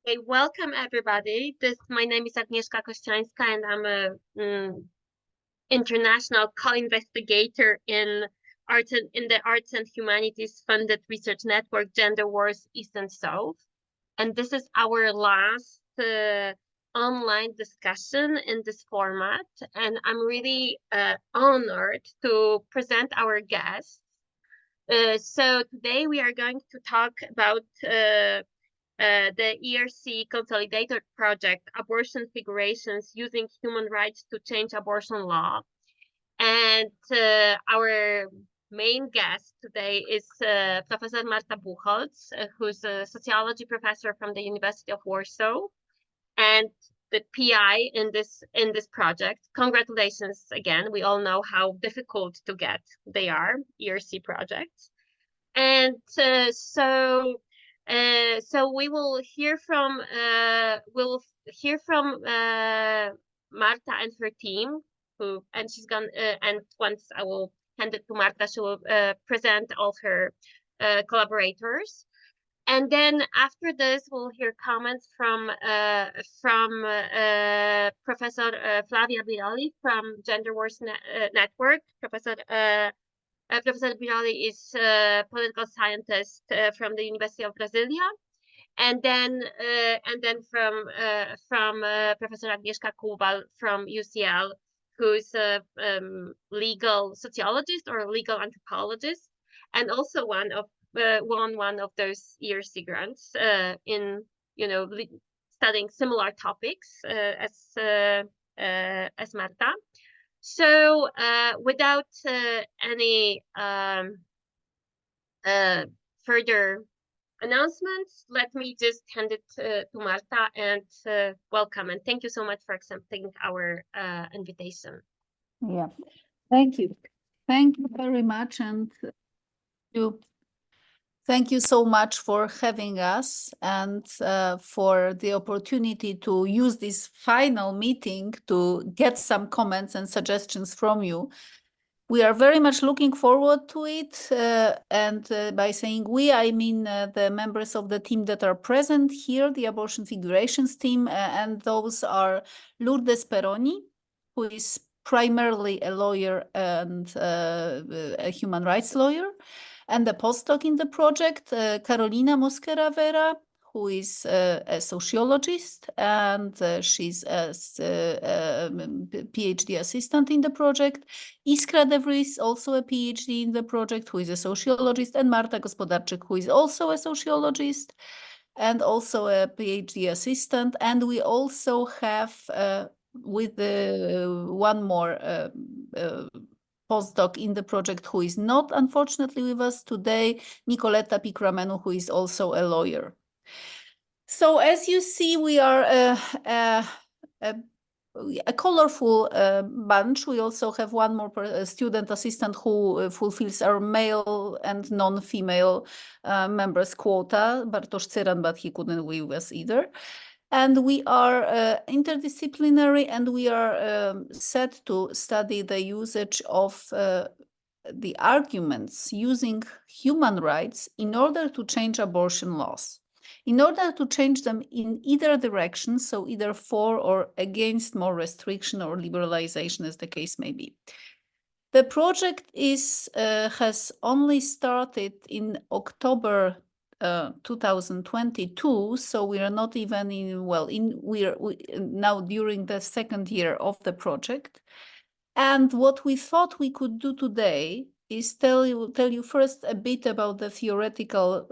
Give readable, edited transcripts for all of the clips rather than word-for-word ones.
Okay, welcome everybody. My name is Agnieszka Kościańska, and I'm a international co-investigator in the Arts and Humanities funded research network Gender Wars East and South. And this is our last online discussion in this format, and I'm really honored to present our guests. So today we are going to talk about the ERC Consolidated Project, Abortion Figurations Using Human Rights to Change Abortion Law. And our main guest today is Professor Marta Buchholz, who's a sociology professor from the University of Warsaw and the PI in this project. Congratulations again. We all know how difficult to get they are, ERC projects. And so we will hear from Marta and her team, and she's gonna and once I will hand it to Marta, she will present all her collaborators. And then after this, we'll hear comments from Professor Flavia Biroli from Gender Wars Network. Professor Biroli is a political scientist from the University of Brasilia, and then from Professor Agnieszka Kubal from UCL, who's a legal sociologist or legal anthropologist, and also one of those ERC grants in studying similar topics as Marta. So without any further announcements, let me just hand it to Marta and welcome, and thank you so much for accepting our invitation. Yeah, thank you. Thank you very much, and thank you so much for having us and for the opportunity to use this final meeting to get some comments and suggestions from you. We are very much looking forward to it. And by saying we, I mean the members of the team that are present here, the Abortion Figurations team, and those are Lourdes Peroni, who is primarily a lawyer and a human rights lawyer, and the postdoc in the project, Carolina Mosquera Vera, who is a sociologist, and she's a PhD assistant in the project. Iskra De Vries, also a PhD in the project, who is a sociologist, and Marta Gospodarczyk, who is also a sociologist and also a PhD assistant. And we also have with one more postdoc in the project who is not unfortunately with us today, Nicoletta Picramenu, who is also a lawyer. So as you see, we are a colorful bunch. We also have one more student assistant who fulfills our male and non-female members quota, Bartosz Cyran, but he couldn't be with us either. And we are interdisciplinary, and we are set to study the usage of the arguments using human rights in order to change abortion laws, in order to change them in either direction, so either for or against more restriction or liberalization, as the case may be. The project has only started in October 2022, so we are not even we now during the second year of the project. And what we thought we could do today is tell you first a bit about the theoretical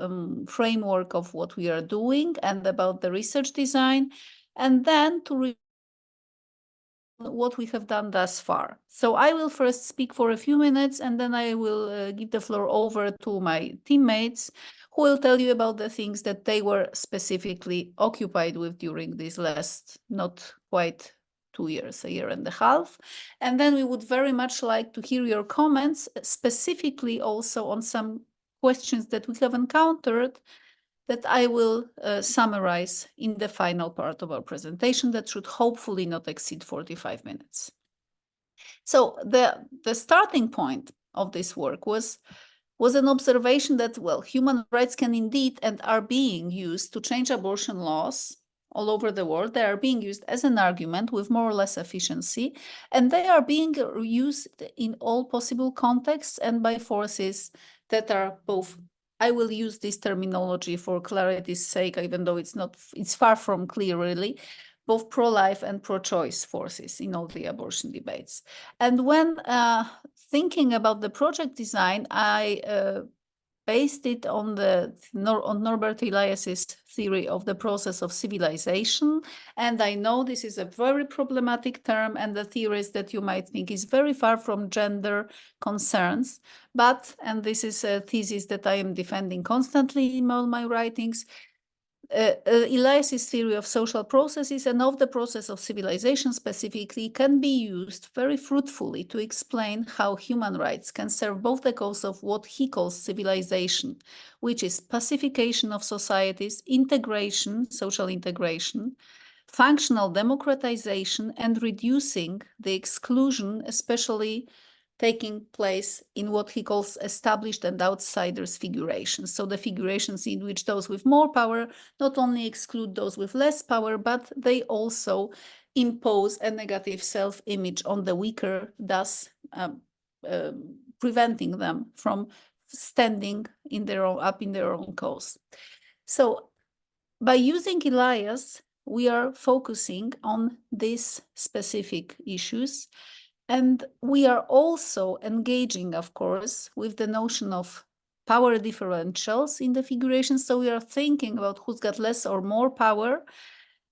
framework of what we are doing and about the research design, and then to what we have done thus far. So I will first speak for a few minutes, and then I will give the floor over to my teammates, who will tell you about the things that they were specifically occupied with during these last, not quite 2 years, a year and a half. And then we would very much like to hear your comments, specifically also on some questions that we have encountered that I will summarize in the final part of our presentation that should hopefully not exceed 45 minutes. So the starting point of this work was an observation that, well, human rights can indeed and are being used to change abortion laws all over the world. They are being used as an argument with more or less efficiency, and they are being used in all possible contexts and by forces that are both, I will use this terminology for clarity's sake, even though it's far from clear really, both pro-life and pro-choice forces in all the abortion debates. And when thinking about the project design, I based it on Norbert Elias's theory of the process of civilization. And I know this is a very problematic term, and the theories that you might think is very far from gender concerns. But, and this is a thesis that I am defending constantly in all my writings, Elias's theory of social processes and of the process of civilization specifically can be used very fruitfully to explain how human rights can serve both the cause of what he calls civilization, which is pacification of societies, integration, social integration, functional democratization, and reducing the exclusion, especially taking place in what he calls established and outsiders figurations. So the figurations in which those with more power not only exclude those with less power, but they also impose a negative self-image on the weaker, thus preventing them from standing up in their own cause. So by using Elias, we are focusing on these specific issues. And we are also engaging, of course, with the notion of power differentials in the figuration. So we are thinking about who's got less or more power.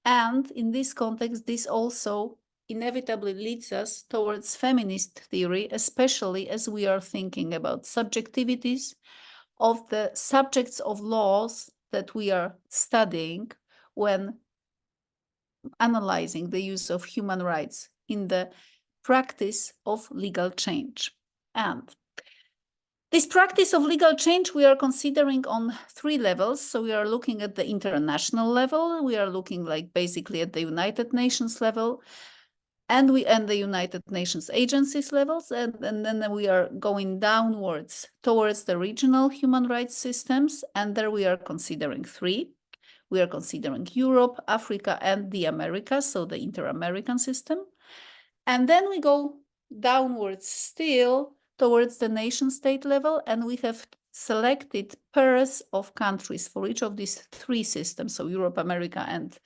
And in this context, this also inevitably leads us towards feminist theory, especially as we are thinking about subjectivities of the subjects of laws that we are studying when analyzing the use of human rights in the practice of legal change. And this practice of legal change we are considering on 3 levels. So we are looking at the international level, we are looking basically at the United Nations level, and the United Nations agencies levels, and then we are going downwards towards the regional human rights systems, and there we are considering 3. We are considering Europe, Africa, and the Americas, so the Inter-American system. And then we go downwards still towards the nation-state level, and we have selected pairs of countries for each of these 3 systems, so Europe, America, and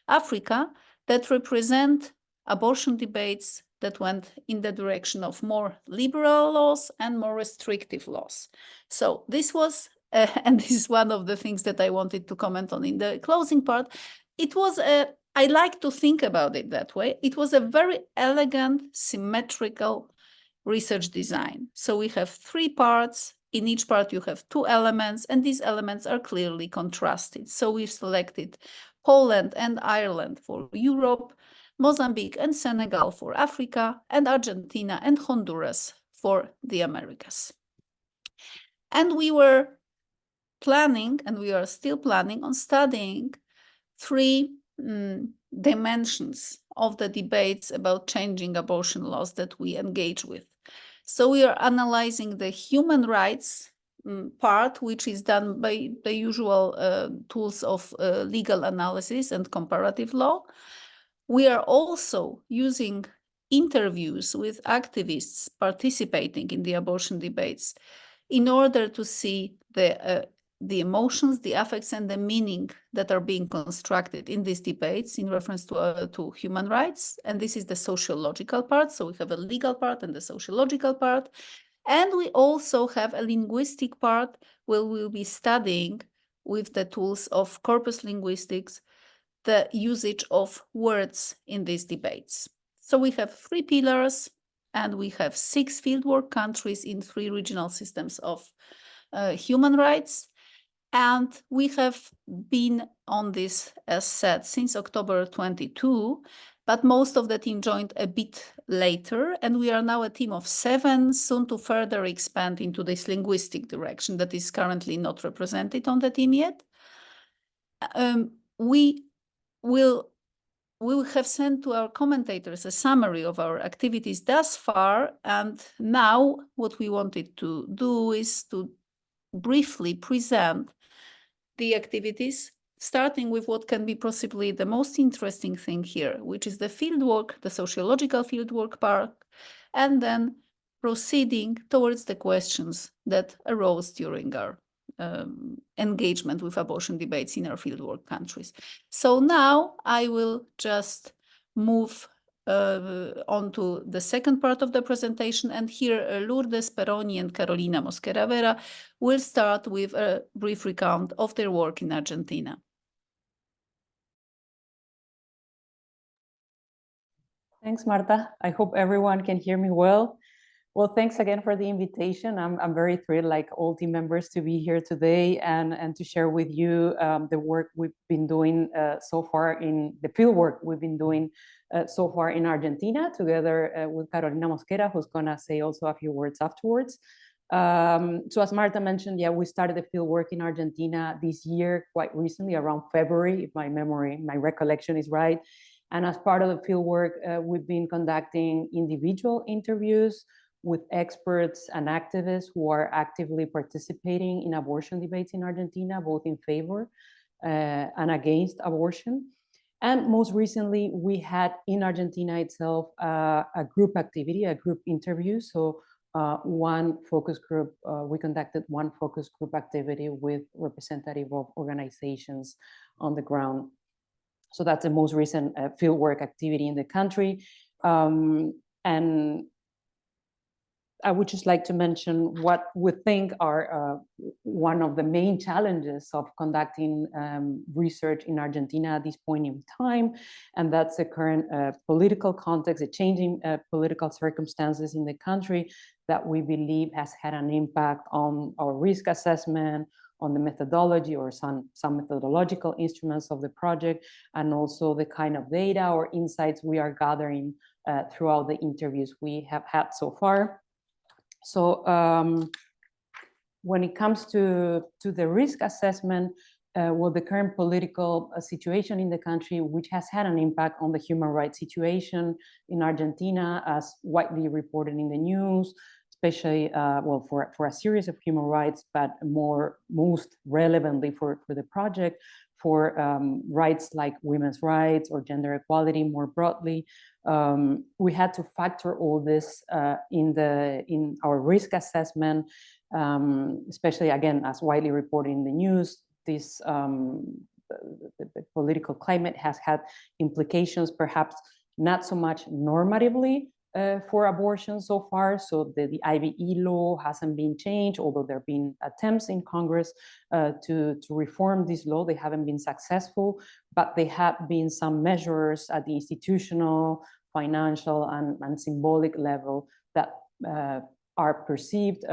Africa, that represent abortion debates that went in the direction of more liberal laws and more restrictive laws. So this was, and this is one of the things that I wanted to comment on in the closing part, it was I like to think about it that way. It was a very elegant, symmetrical research design. So we have 3 parts. In each part, you have 2 elements, and these elements are clearly contrasted. So we've selected Poland and Ireland for Europe, Mozambique and Senegal for Africa, and Argentina and Honduras for the Americas. And we were planning, and we are still planning on studying 3 dimensions of the debates about changing abortion laws that we engage with. So we are analyzing the human rights part, which is done by the usual tools of legal analysis and comparative law. We are also using interviews with activists participating in the abortion debates in order to see the emotions, the affects, and the meaning that are being constructed in these debates in reference to human rights. And this is the sociological part. So we have a legal part and the sociological part. And we also have a linguistic part where we'll be studying with the tools of corpus linguistics the usage of words in these debates. So we have 3 pillars, and we have 6 fieldwork countries in 3 regional systems of human rights. And we have been on this, as said, since October 22, but most of the team joined a bit later, and we are now a team of 7, soon to further expand into this linguistic direction that is currently not represented on the team yet. We will have sent to our commentators a summary of our activities thus far, and now what we wanted to do is to briefly present the activities starting with what can be possibly the most interesting thing here, which is the fieldwork, the sociological fieldwork part, and then proceeding towards the questions that arose during our engagement with abortion debates in our fieldwork countries. So now I will just move on to the second part of the presentation, and here Lourdes Peroni and Carolina Mosquera Vera will start with a brief recount of their work in Argentina. Thanks, Marta. I hope everyone can hear me well. Well, thanks again for the invitation. I'm very thrilled, like all team members, to be here today and to share with you the work we've been doing so far in the field work we've been doing so far in Argentina, together with Carolina Mosquera, who's gonna say also a few words afterwards. So as Marta mentioned, yeah, we started the field work in Argentina this year, quite recently, around February, if my recollection is right. And as part of the field work, we've been conducting individual interviews with experts and activists who are actively participating in abortion debates in Argentina, both in favor and against abortion. And most recently, we had in Argentina itself a group activity, a group interview. So one focus group, we conducted one focus group activity with representative of organizations on the ground. So that's the most recent fieldwork activity in the country. And I would just like to mention what we think are one of the main challenges of conducting research in Argentina at this point in time, and that's the current political context, the changing political circumstances in the country that we believe has had an impact on our risk assessment, on the methodology or some methodological instruments of the project, and also the kind of data or insights we are gathering throughout the interviews we have had so far. So when it comes to the risk assessment, well, the current political situation in the country, which has had an impact on the human rights situation in Argentina, as widely reported in the news, especially well, for a series of human rights, but most relevantly for the project, for rights like women's rights or gender equality more broadly. We had to factor all this in our risk assessment, especially again, as widely reported in the news. This the political climate has had implications, perhaps not so much normatively for abortion so far. So the IVE law hasn't been changed, although there have been attempts in Congress to reform this law. They haven't been successful, but there have been some measures at the institutional, financial, and symbolic level that are perceived,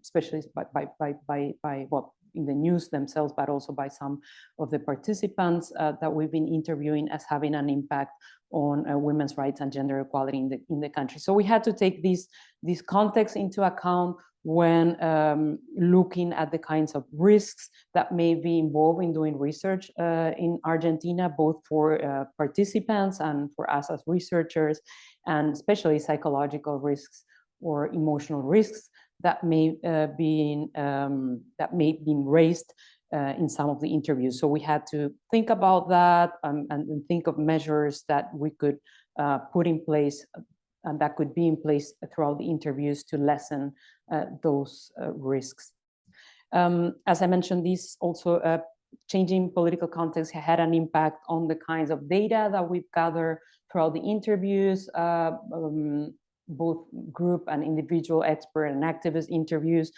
especially by well, in the news themselves, but also by some of the participants that we've been interviewing, as having an impact on women's rights and gender equality in the country. So we had to take this context into account when looking at the kinds of risks that may be involved in doing research in Argentina, both for participants and for us as researchers, and especially psychological risks or emotional risks that may be raised in some of the interviews. So we had to think about that and think of measures that we could put in place and that could be in place throughout the interviews to lessen those risks. As I mentioned, this also changing political context had an impact on the kinds of data that we've gathered throughout the interviews, both group and individual expert and activist interviews.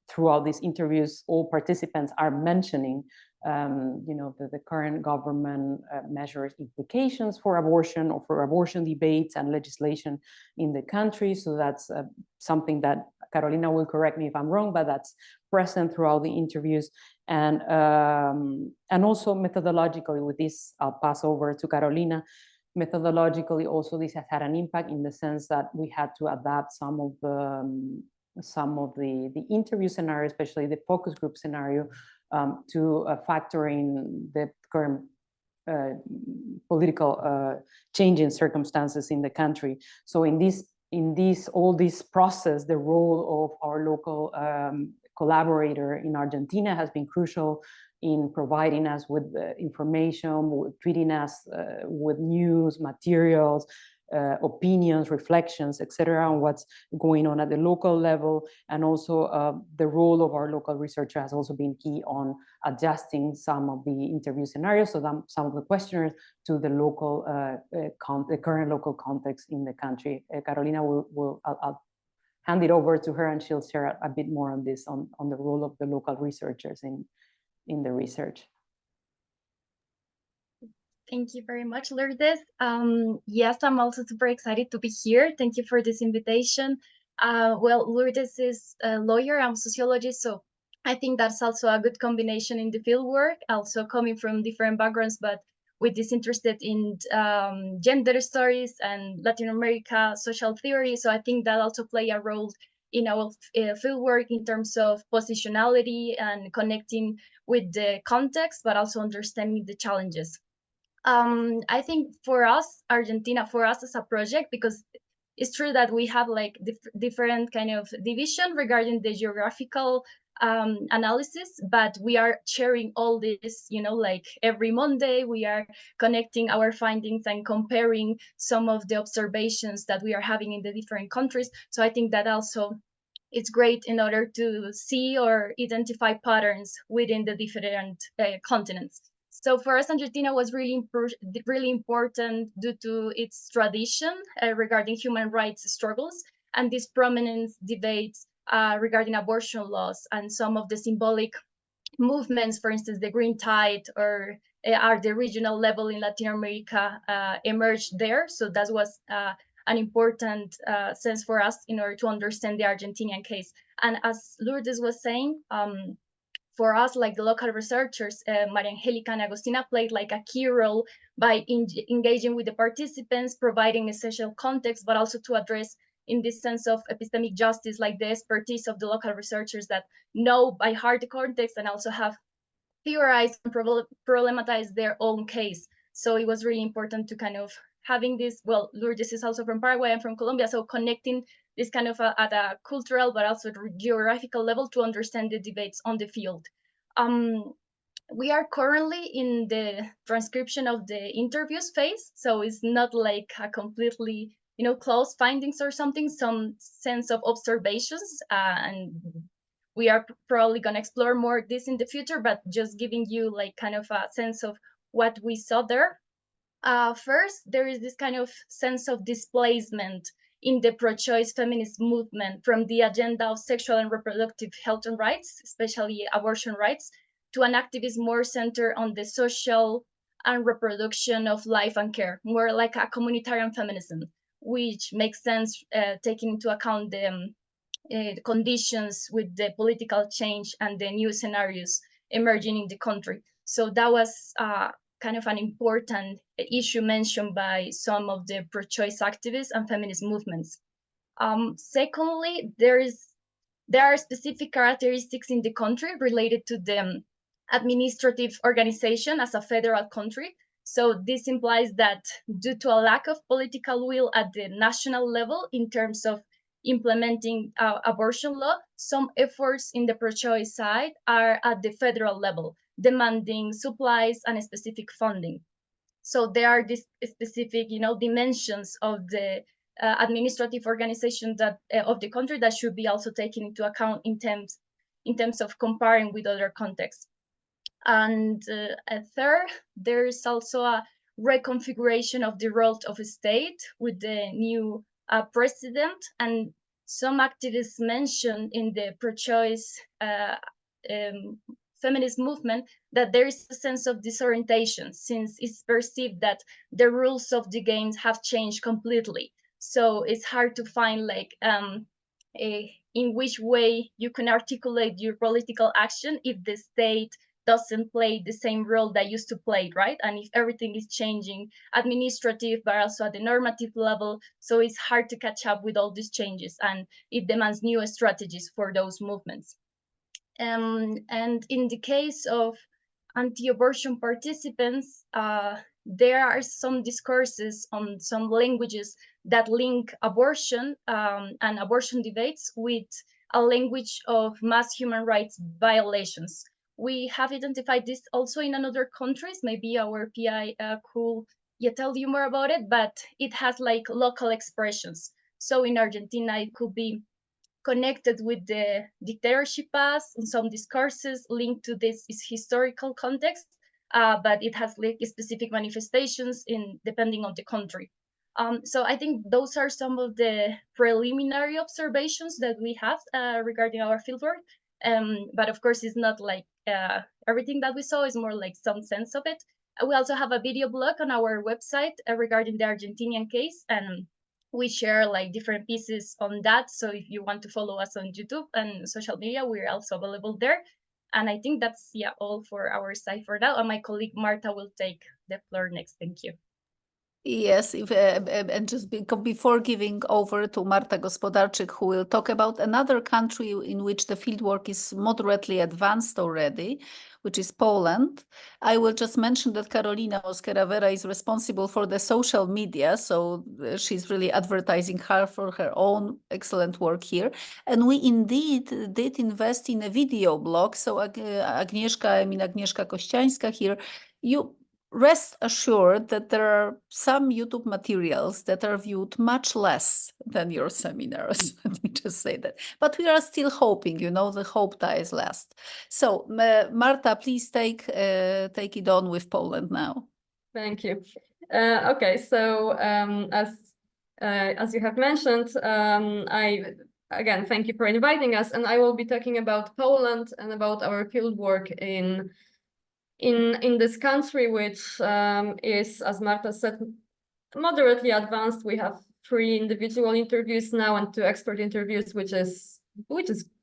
Throughout these interviews, all participants are mentioning you know, the current government measures implications for abortion or for abortion debates and legislation in the country. So that's something that Carolina will correct me if I'm wrong, but that's present throughout the interviews. And also methodologically, with this, I'll pass over to Carolina. Methodologically, also this has had an impact in the sense that we had to adapt some of the interview scenario, especially the focus group scenario, to factor in the current political changing circumstances in the country. So in all this process, the role of our local collaborator in Argentina, has been crucial in providing us with information, treating us with news, materials, opinions, reflections, etc., on what's going on at the local level. And also the role of our local researcher has also been key on adjusting some of the interview scenarios, so that some of the questioners to the local, the current local context in the country. Carolina I'll hand it over to her, and she'll share a bit more on this, on the role of the local researchers in the research. Thank you very much, Lourdes. Yes, I'm also super excited to be here. Thank you for this invitation. Well, Lourdes is a lawyer, I'm a sociologist, so I think that's also a good combination in the field work, also coming from different backgrounds, but with this interested in gender studies and Latin America social theory. So I think that also play a role in our field work in terms of positionality and connecting with the context, but also understanding the challenges. I think for us, Argentina, for us as a project, because it's true that we have like different kind of division regarding the geographical analysis, but we are sharing all this, you know, like every Monday we are connecting our findings and comparing some of the observations that we are having in the different countries. So I think that also it's great in order to see or identify patterns within the different continents. So for us, Argentina was really important due to its tradition regarding human rights struggles and these prominent debates regarding abortion laws and some of the symbolic movements, for instance, the Green Tide or at the regional level in Latin America emerged there. So that was an important sense for us in order to understand the Argentinian case. And as Lourdes was saying, for us, like the local researchers, Maria Angelica and Agostina played like a key role by engaging with the participants, providing essential context, but also to address in this sense of epistemic justice, like the expertise of the local researchers that know by heart the context and also have theorized and problematized their own case. So it was really important to kind of having this, well, Lourdes is also from Paraguay and from Colombia, so connecting this kind of at a cultural but also geographical level to understand the debates on the field. We are currently in the transcription of the interviews phase, so it's not like a completely, you know, closed findings or something, some sense of observations, and we are probably going to explore more this in the future, but just giving you like kind of a sense of what we saw there. First, there is this kind of sense of displacement in the pro-choice feminist movement from the agenda of sexual and reproductive health and rights, especially abortion rights, to an activism more centered on the social and reproduction of life and care, more like a communitarian feminism, which makes sense taking into account the conditions with the political change and the new scenarios emerging in the country. So that was kind of an important issue mentioned by some of the pro-choice activists and feminist movements. Secondly, there are specific characteristics in the country related to the administrative organization as a federal country. So this implies that due to a lack of political will at the national level in terms of implementing abortion law, some efforts in the pro-choice side are at the federal level, demanding supplies and specific funding. So there are these specific, you know, dimensions of the administrative organization that of the country that should be also taken into account in terms of comparing with other contexts. And a third, there's also a reconfiguration of the role of a state with the new president, and some activists mentioned in the pro-choice feminist movement that there is a sense of disorientation since it's perceived that the rules of the games have changed completely. So it's hard to find like in which way you can articulate your political action if the state doesn't play the same role that used to play, right? And if everything is changing, administrative, but also at the normative level, so it's hard to catch up with all these changes, and it demands new strategies for those movements. And in the case of anti-abortion participants, there are some discourses on some languages that link abortion and abortion debates with a language of mass human rights violations. We have identified this also in other countries. Maybe our PI could tell you more about it, but it has like local expressions. So in Argentina, it could be connected with the dictatorship past and some discourses linked to this historical context, but it has like specific manifestations in depending on the country. So I think those are some of the preliminary observations that we have regarding our fieldwork. But of course, it's not like everything that we saw, is more like some sense of it. We also have a video blog on our website regarding the Argentinian case, and we share like different pieces on that. So if you want to follow us on YouTube and social media, we're also available there. And I think that's all for our side for now. And my colleague Marta will take the floor next. Thank you. Yes, and just before giving over to Marta Gospodarczyk, who will talk about another country in which the fieldwork is moderately advanced already, which is Poland, I will just mention that Karolina Mosquera-Vera is responsible for the social media, so she's really advertising her for her own excellent work here. And we indeed did invest in a video blog, so Agnieszka Kościańska here, you rest assured that there are some YouTube materials that are viewed much less than your seminars. Let me just say that. But we are still hoping, the hope dies last. So, Marta, please take it on with Poland now. Thank you. Okay, so as you have mentioned, again, thank you for inviting us, and I will be talking about Poland and about our fieldwork in this country, which is, as Marta said, moderately advanced. We have 3 individual interviews now and 2 expert interviews, which is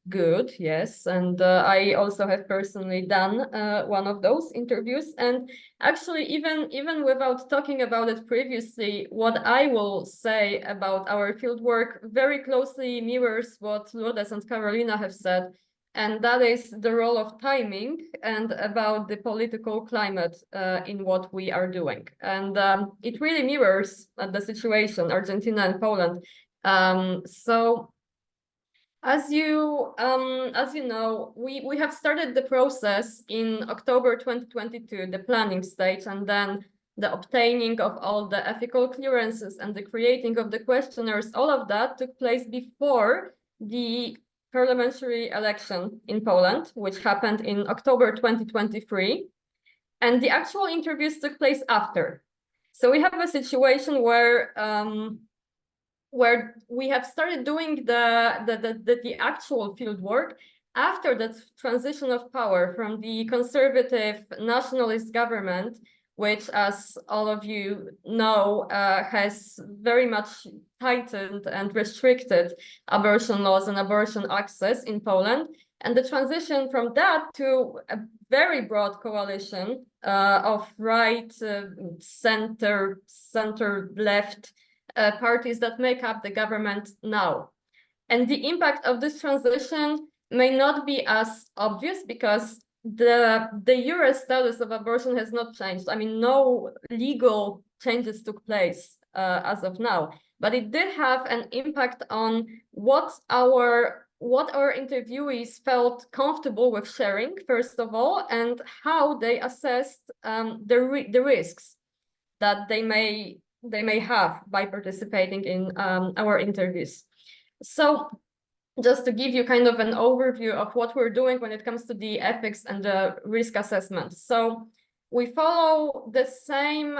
good, yes. And I also have personally done one of those interviews. And actually, even without talking about it previously, what I will say about our fieldwork very closely mirrors what Lourdes and Karolina have said. And that is the role of timing and about the political climate in what we are doing. And it really mirrors the situation, Argentina and Poland. So as you know, we have started the process in October 2022, the planning stage, and then the obtaining of all the ethical clearances and the creating of the questionnaires. All of that took place before the parliamentary election in Poland, which happened in October 2023. And the actual interviews took place after. So we have a situation where we have started doing the actual field work after the transition of power from the conservative nationalist government, which, as all of you know, has very much tightened and restricted abortion laws and abortion access in Poland. And the transition from that to a very broad coalition of right, center, left parties that make up the government now. And the impact of this transition may not be as obvious because the jure status of abortion has not changed. I mean, no legal changes took place as of now, but it did have an impact on what our interviewees felt comfortable with sharing, first of all, and how they assessed the risks that they may have by participating in our interviews. So just to give you kind of an overview of what we're doing when it comes to the ethics and the risk assessment. So we follow the same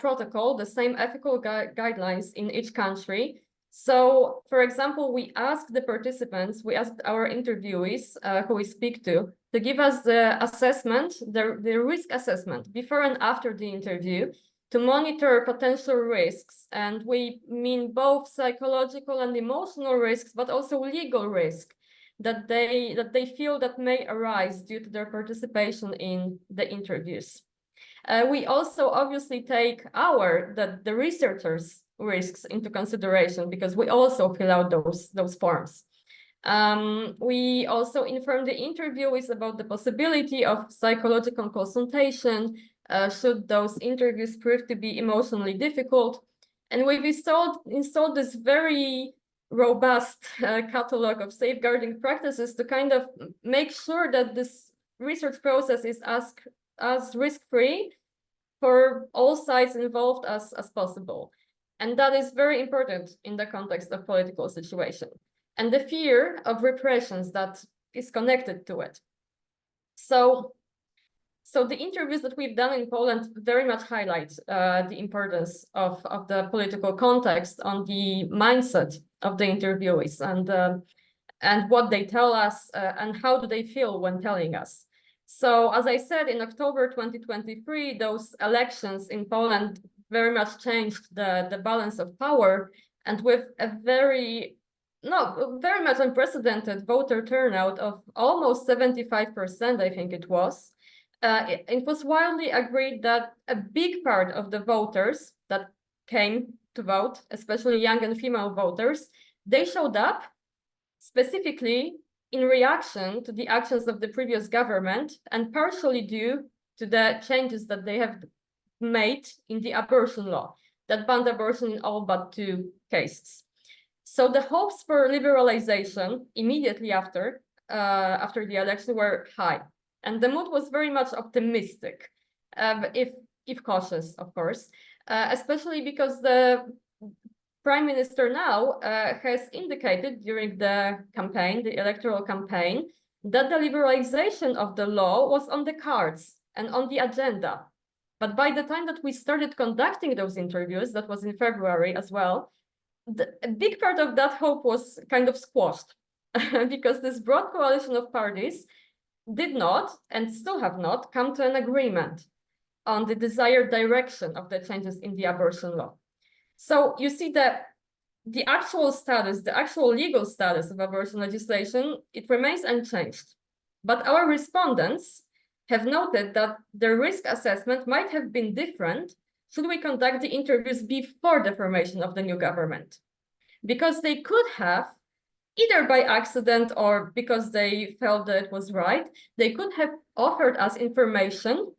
protocol, the same ethical guidelines in each country. So, for example, we asked the participants, we asked our interviewees who we speak to give us the assessment, the risk assessment before and after the interview, to monitor potential risks. And we mean both psychological and emotional risks, but also legal risk that they feel that may arise due to their participation in the interviews. We also obviously take the researchers' risks into consideration because we also fill out those forms. We also inform the interviewees about the possibility of psychological consultation should those interviews prove to be emotionally difficult. And we've installed this very robust catalog of safeguarding practices to kind of make sure that this research process is as risk-free for all sides involved as possible. And that is very important in the context of political situation and the fear of repressions that is connected to it. So the interviews that we've done in Poland very much highlight the importance of the political context on the mindset of the interviewees and what they tell us and how do they feel when telling us. So as I said, in October 2023, those elections in Poland very much changed the balance of power, and with a very much unprecedented voter turnout of almost 75%, I think it was. It was widely agreed that a big part of the voters that came to vote, especially young and female voters, they showed up specifically in reaction to the actions of the previous government and partially due to the changes that they have made in the abortion law that banned abortion in all but 2 cases. So the hopes for liberalization immediately after the election were high. And the mood was very much optimistic, if cautious, of course, especially because the Prime Minister now has indicated during the campaign, the electoral campaign, that the liberalization of the law was on the cards and on the agenda. But by the time that we started conducting those interviews, that was in February as well, a big part of that hope was kind of squashed because this broad coalition of parties did not, and still have not, come to an agreement on the desired direction of the changes in the abortion law. So you see that the actual status, the actual legal status of abortion legislation, it remains unchanged. But our respondents have noted that the risk assessment might have been different should we conduct the interviews before the formation of the new government. Because they could have, either by accident or because they felt that it was right, they could have offered us information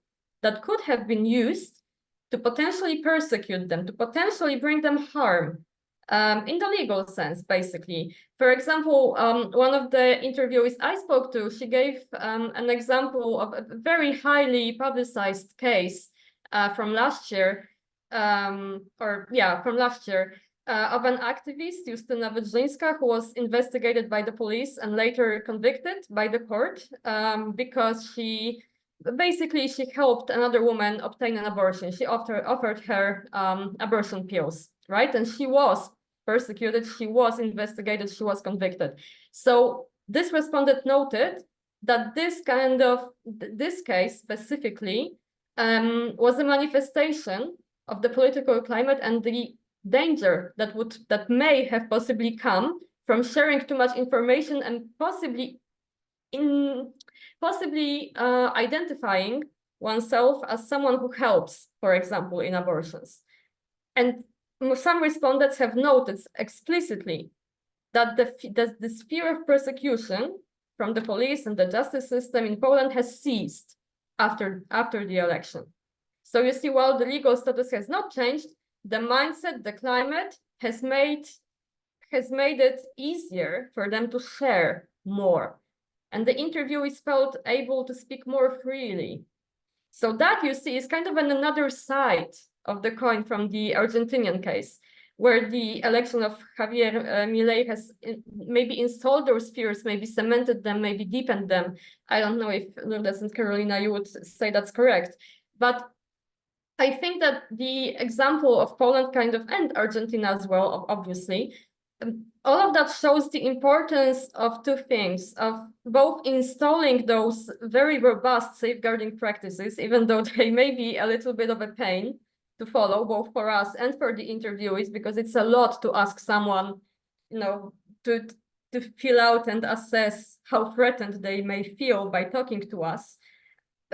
that could have been used to potentially persecute them, to potentially bring them harm in the legal sense, basically. For example, one of the interviewees I spoke to, she gave an example of a very highly publicized case from last year, of an activist, Justyna Wydrzyńska, who was investigated by the police and later convicted by the court because she helped another woman obtain an abortion. She offered her abortion pills, right? And she was persecuted, she was investigated, she was convicted. So this respondent noted that this case specifically was a manifestation of the political climate and the danger that may have possibly come from sharing too much information and possibly identifying oneself as someone who helps, for example, in abortions. And some respondents have noted explicitly that this fear of persecution from the police and the justice system in Poland has ceased after the election. So you see, while the legal status has not changed, the mindset, the climate has made it easier for them to share more. And the interviewees felt able to speak more freely. So that, you see, is kind of another side of the coin from the Argentinian case, where the election of Javier Milei has maybe installed those fears, maybe cemented them, maybe deepened them. I don't know if Lourdes and Carolina, you would say that's correct. But I think that the example of Poland and Argentina as well, obviously, all of that shows the importance of 2 things, of both installing those very robust safeguarding practices, even though they may be a little bit of a pain to follow, both for us and for the interviewees, because it's a lot to ask someone, to fill out and assess how threatened they may feel by talking to us.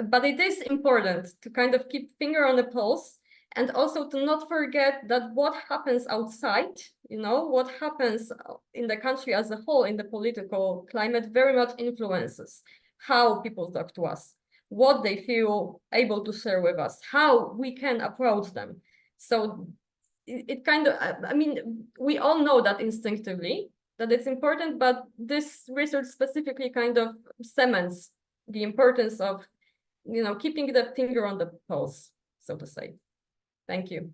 But it is important to kind of keep finger on the pulse and also to not forget that what happens outside, what happens in the country as a whole, in the political climate, very much influences how people talk to us, what they feel able to share with us, how we can approach them. So it kind of, I mean, we all know that instinctively, that it's important, but this research specifically kind of cements the importance of, you know, keeping the finger on the pulse, so to say. Thank you.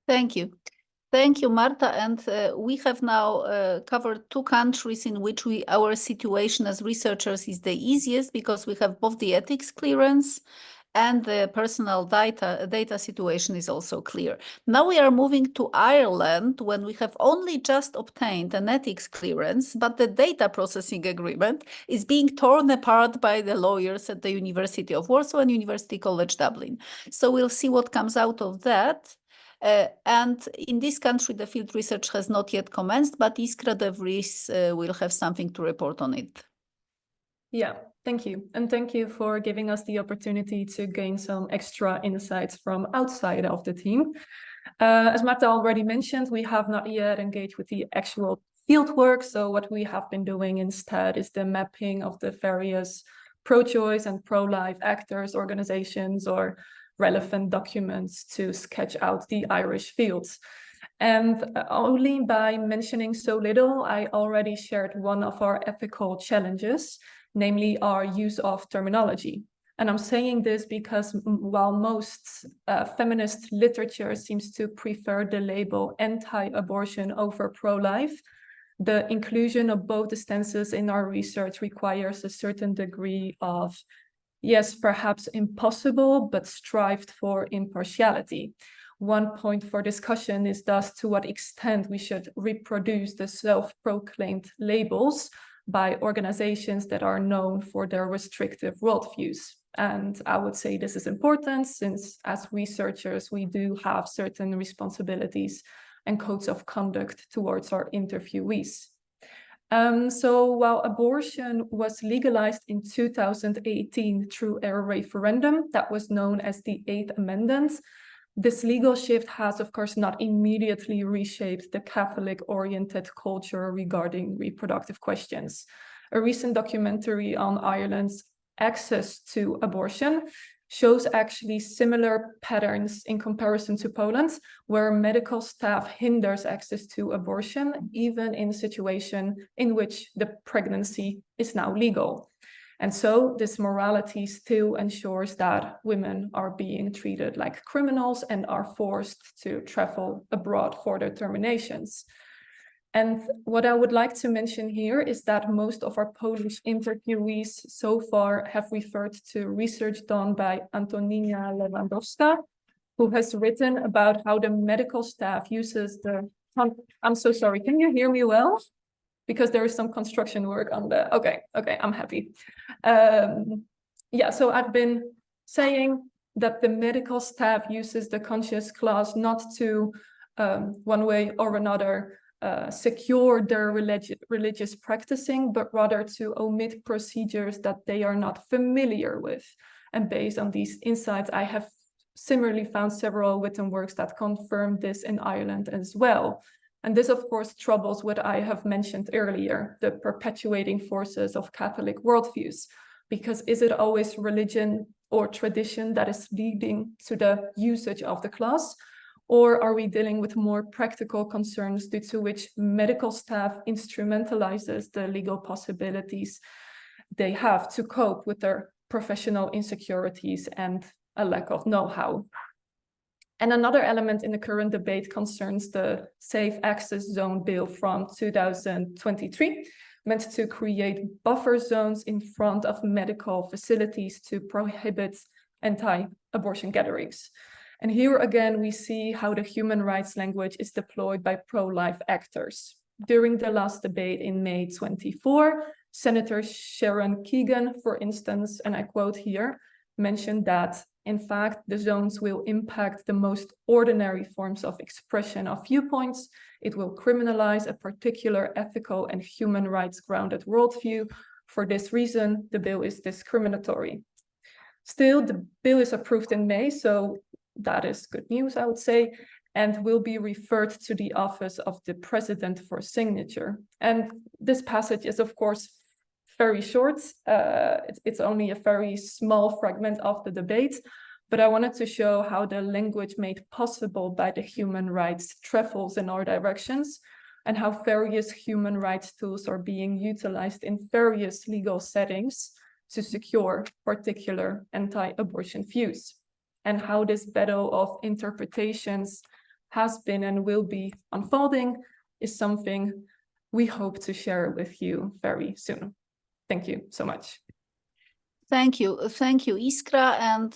Thank you. Thank you, Marta. And we have now covered 2 countries in which our situation as researchers is the easiest, because we have both the ethics clearance and the personal data situation is also clear. Now we are moving to Ireland, when we have only just obtained an ethics clearance, but the data processing agreement is being torn apart by the lawyers at the University of Warsaw and University College Dublin. So we'll see what comes out of that. And in this country, the field research has not yet commenced, but Iskra de Vries will have something to report on it. Yeah, thank you. And thank you for giving us the opportunity to gain some extra insights from outside of the team. As Marta already mentioned, we have not yet engaged with the actual field work. So what we have been doing instead is the mapping of the various pro-choice and pro-life actors, organizations, or relevant documents to sketch out the Irish fields. And only by mentioning so little, I already shared one of our ethical challenges, namely our use of terminology. And I'm saying this because while most feminist literature seems to prefer the label anti-abortion over pro-life, the inclusion of both the stances in our research requires a certain degree of, yes, perhaps impossible, but strived for impartiality. One point for discussion is thus to what extent we should reproduce the self-proclaimed labels by organizations that are known for their restrictive worldviews. And I would say this is important since as researchers, we do have certain responsibilities and codes of conduct towards our interviewees. So while abortion was legalized in 2018 through a referendum that was known as the 8th Amendment, this legal shift has, of course, not immediately reshaped the Catholic-oriented culture regarding reproductive questions. A recent documentary on Ireland's access to abortion shows actually similar patterns in comparison to Poland, where medical staff hinders access to abortion, even in a situation in which the pregnancy is now legal. And so this morality still ensures that women are being treated like criminals and are forced to travel abroad for their terminations. And what I would like to mention here is that most of our Polish interviewees so far have referred to research done by Antonina Lewandowska, who has written about how the medical staff uses the... I'm so sorry, can you hear me well? Because there is some construction work on the... Okay, I'm happy. Yeah, so I've been saying that the medical staff uses the conscious clause not to, one way or another, secure their religious practicing, but rather to omit procedures that they are not familiar with. And based on these insights, I have similarly found several written works that confirm this in Ireland as well. And this, of course, troubles what I have mentioned earlier, the perpetuating forces of Catholic worldviews. Because is it always religion or tradition that is leading to the usage of the clause? Or are we dealing with more practical concerns due to which medical staff instrumentalizes the legal possibilities they have to cope with their professional insecurities and a lack of know-how? And another element in the current debate concerns the Safe Access Zone Bill from 2023, meant to create buffer zones in front of medical facilities to prohibit anti-abortion gatherings. And here again, we see how the human rights language is deployed by pro-life actors. During the last debate in May 24, Senator Sharon Keegan, for instance, and I quote here, mentioned that, in fact, the zones will impact the most ordinary forms of expression of viewpoints. It will criminalize a particular ethical and human rights grounded worldview. For this reason, the bill is discriminatory. Still, the bill is approved in May, so that is good news, I would say, and will be referred to the office of the president for signature. And this passage is, of course, very short. It's only a very small fragment of the debate, but I wanted to show how the language made possible by the human rights travels in all directions, and how various human rights tools are being utilized in various legal settings to secure particular anti-abortion views, and how this battle of interpretations has been and will be unfolding is something we hope to share with you very soon. Thank you so much. Thank you, Iskra. And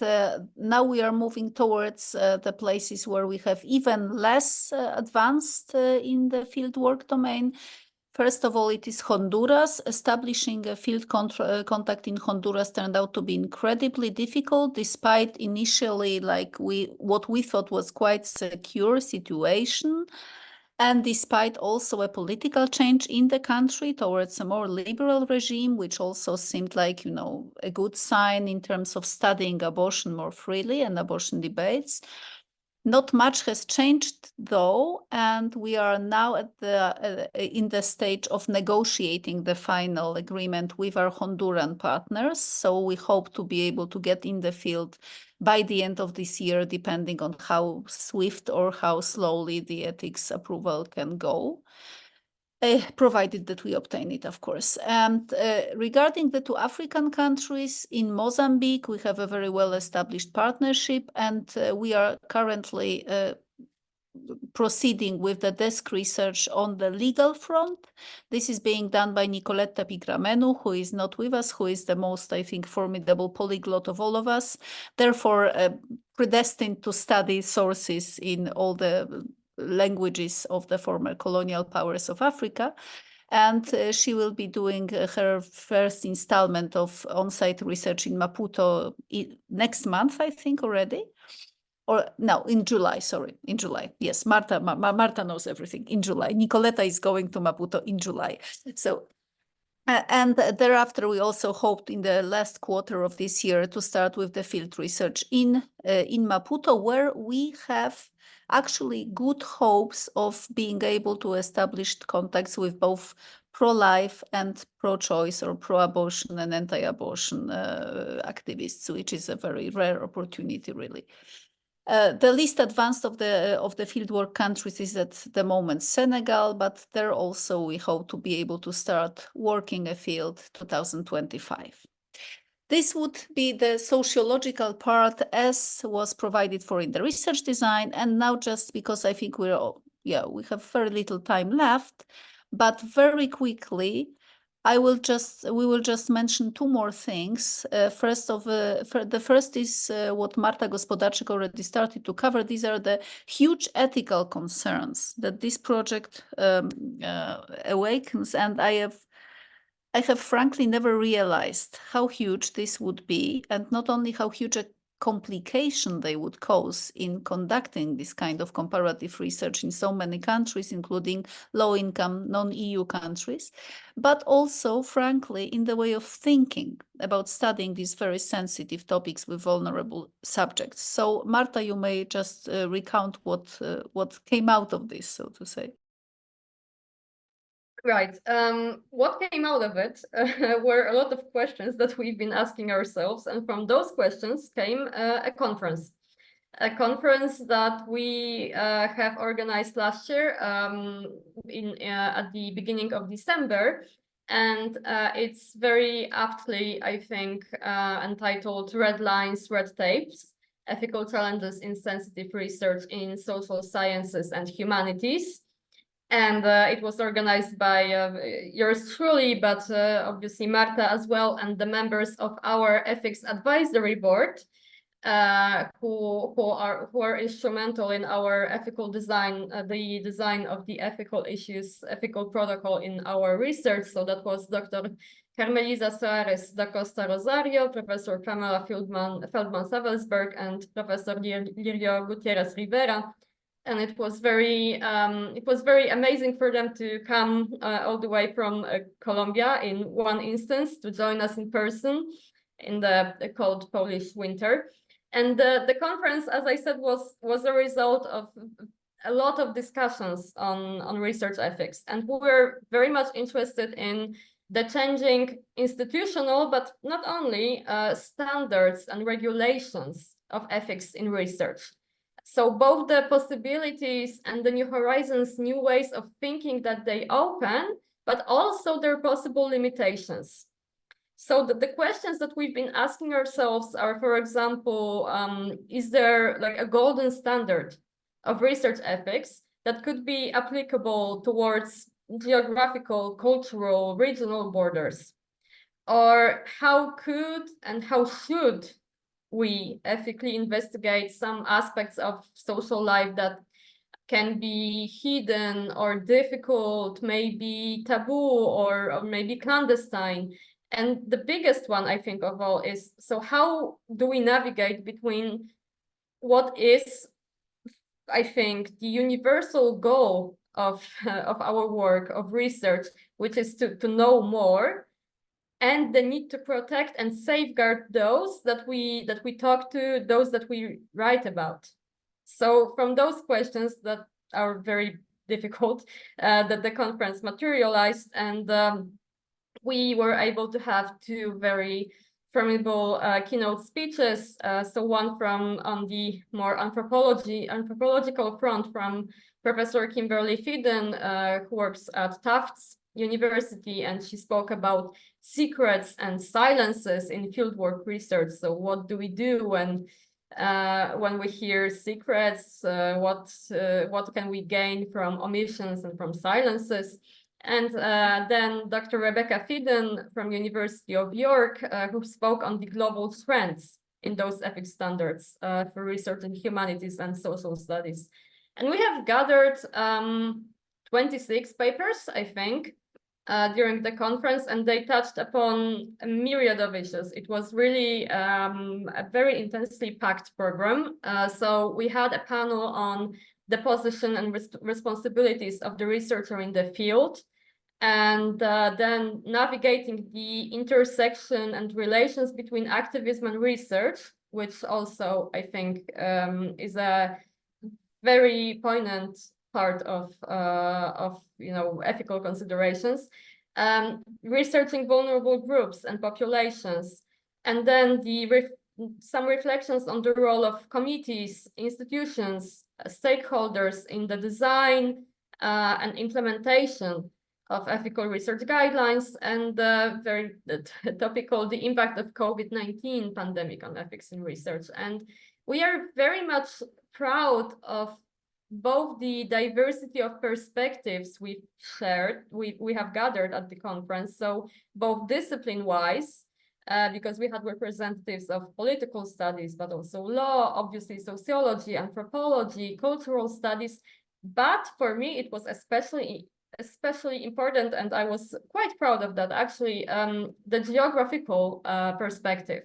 now we are moving towards the places where we have even less advanced in the fieldwork domain. First of all, it is Honduras. Establishing a field contact in Honduras turned out to be incredibly difficult, despite initially what we thought was quite secure situation. And despite also a political change in the country towards a more liberal regime, which also seemed like, a good sign in terms of studying abortion more freely and abortion debates. Not much has changed though, and we are now in the stage of negotiating the final agreement with our Honduran partners. So we hope to be able to get in the field by the end of this year, depending on how swift or how slowly the ethics approval can go. Provided that we obtain it, of course. And regarding the two African countries, in Mozambique, we have a very well-established partnership, and we are currently proceeding with the desk research on the legal front. This is being done by Nicoletta Pigramenu, who is not with us, who is the most, I think, formidable polyglot of all of us, therefore predestined to study sources in all the languages of the former colonial powers of Africa. And she will be doing her first installment of on-site research in Maputo next month, I think, already. Or no, in July, sorry, in July. Yes, Marta knows everything. In July. Nicoletta is going to Maputo in July. So, and thereafter, we also hoped in the last quarter of this year to start with the field research in Maputo, where we have actually good hopes of being able to establish contacts with both pro-life and pro-choice or pro-abortion and anti-abortion activists, which is a very rare opportunity, really. The least advanced of the fieldwork countries is at the moment Senegal, but there also we hope to be able to start working a field 2025. This would be the sociological part as was provided for in the research design. And now, just because I think we have very little time left, but very quickly, we will just mention two more things. The first is what Marta Gospodarczyk already started to cover. These are the huge ethical concerns that this project awakens, and I have frankly never realized how huge this would be, and not only how huge a complication they would cause in conducting this kind of comparative research in so many countries, including low-income, non-EU countries, but also, frankly, in the way of thinking about studying these very sensitive topics with vulnerable subjects. So, Marta, you may just recount what came out of this, so to say. Right. What came out of it were a lot of questions that we've been asking ourselves, and from those questions came a conference that we have organized last year at the beginning of December, and it's very aptly, I think, entitled "Red Lines, Red Tapes: Ethical Challenges in Sensitive Research in Social Sciences and Humanities." And it was organized by yours truly, but obviously Marta as well, and the members of our ethics advisory board, who are instrumental in our ethical design, the design of the ethical protocol in our research. So that was Dr. Carmelisa Soares da Costa Rosario, Professor Pamela Feldman-Savelsberg, and Professor Lirio Gutierrez Rivera. And it was very amazing for them to come all the way from Colombia in one instance to join us in person in the cold Polish winter. And the conference, as I said, was a result of a lot of discussions on research ethics, and we were very much interested in the changing institutional, but not only standards and regulations of ethics in research. So both the possibilities and the new horizons, new ways of thinking that they open, but also their possible limitations. So the questions that we've been asking ourselves are, for example, is there like a golden standard of research ethics that could be applicable towards geographical, cultural, regional borders? Or how could and how should we ethically investigate some aspects of social life that can be hidden or difficult, maybe taboo or maybe clandestine? And the biggest one, I think, of all is, so how do we navigate between what is, I think, the universal goal of our work, of research, which is to know more, and the need to protect and safeguard those that we talk to, those that we write about. So from those questions that are very difficult, that the conference materialized, and we were able to have two very formidable keynote speeches. So one from on the more anthropological front from Professor Kimberly Fidden, who works at Tufts University, and she spoke about secrets and silences in fieldwork research. So what do we do when we hear secrets? What can we gain from omissions and from silences? And then Dr. Rebecca Fidden from University of York, who spoke on the global trends in those ethics standards for research in humanities and social studies. And we have gathered 26 papers, I think, during the conference, and they touched upon a myriad of issues. It was really a very intensely packed program. So we had a panel on the position and responsibilities of the researcher in the field, and then navigating the intersection and relations between activism and research, which also, I think, is a very poignant part of ethical considerations. Researching vulnerable groups and populations, and then some reflections on the role of committees, institutions, stakeholders in the design and implementation of ethical research guidelines, and very topical, the impact of COVID-19 pandemic on ethics in research. And we are very much proud of both the diversity of perspectives we've shared, we have gathered at the conference. So both discipline-wise, because we had representatives of political studies, but also law, obviously sociology, anthropology, cultural studies. But for me, it was especially important, and I was quite proud of that, actually, the geographical perspective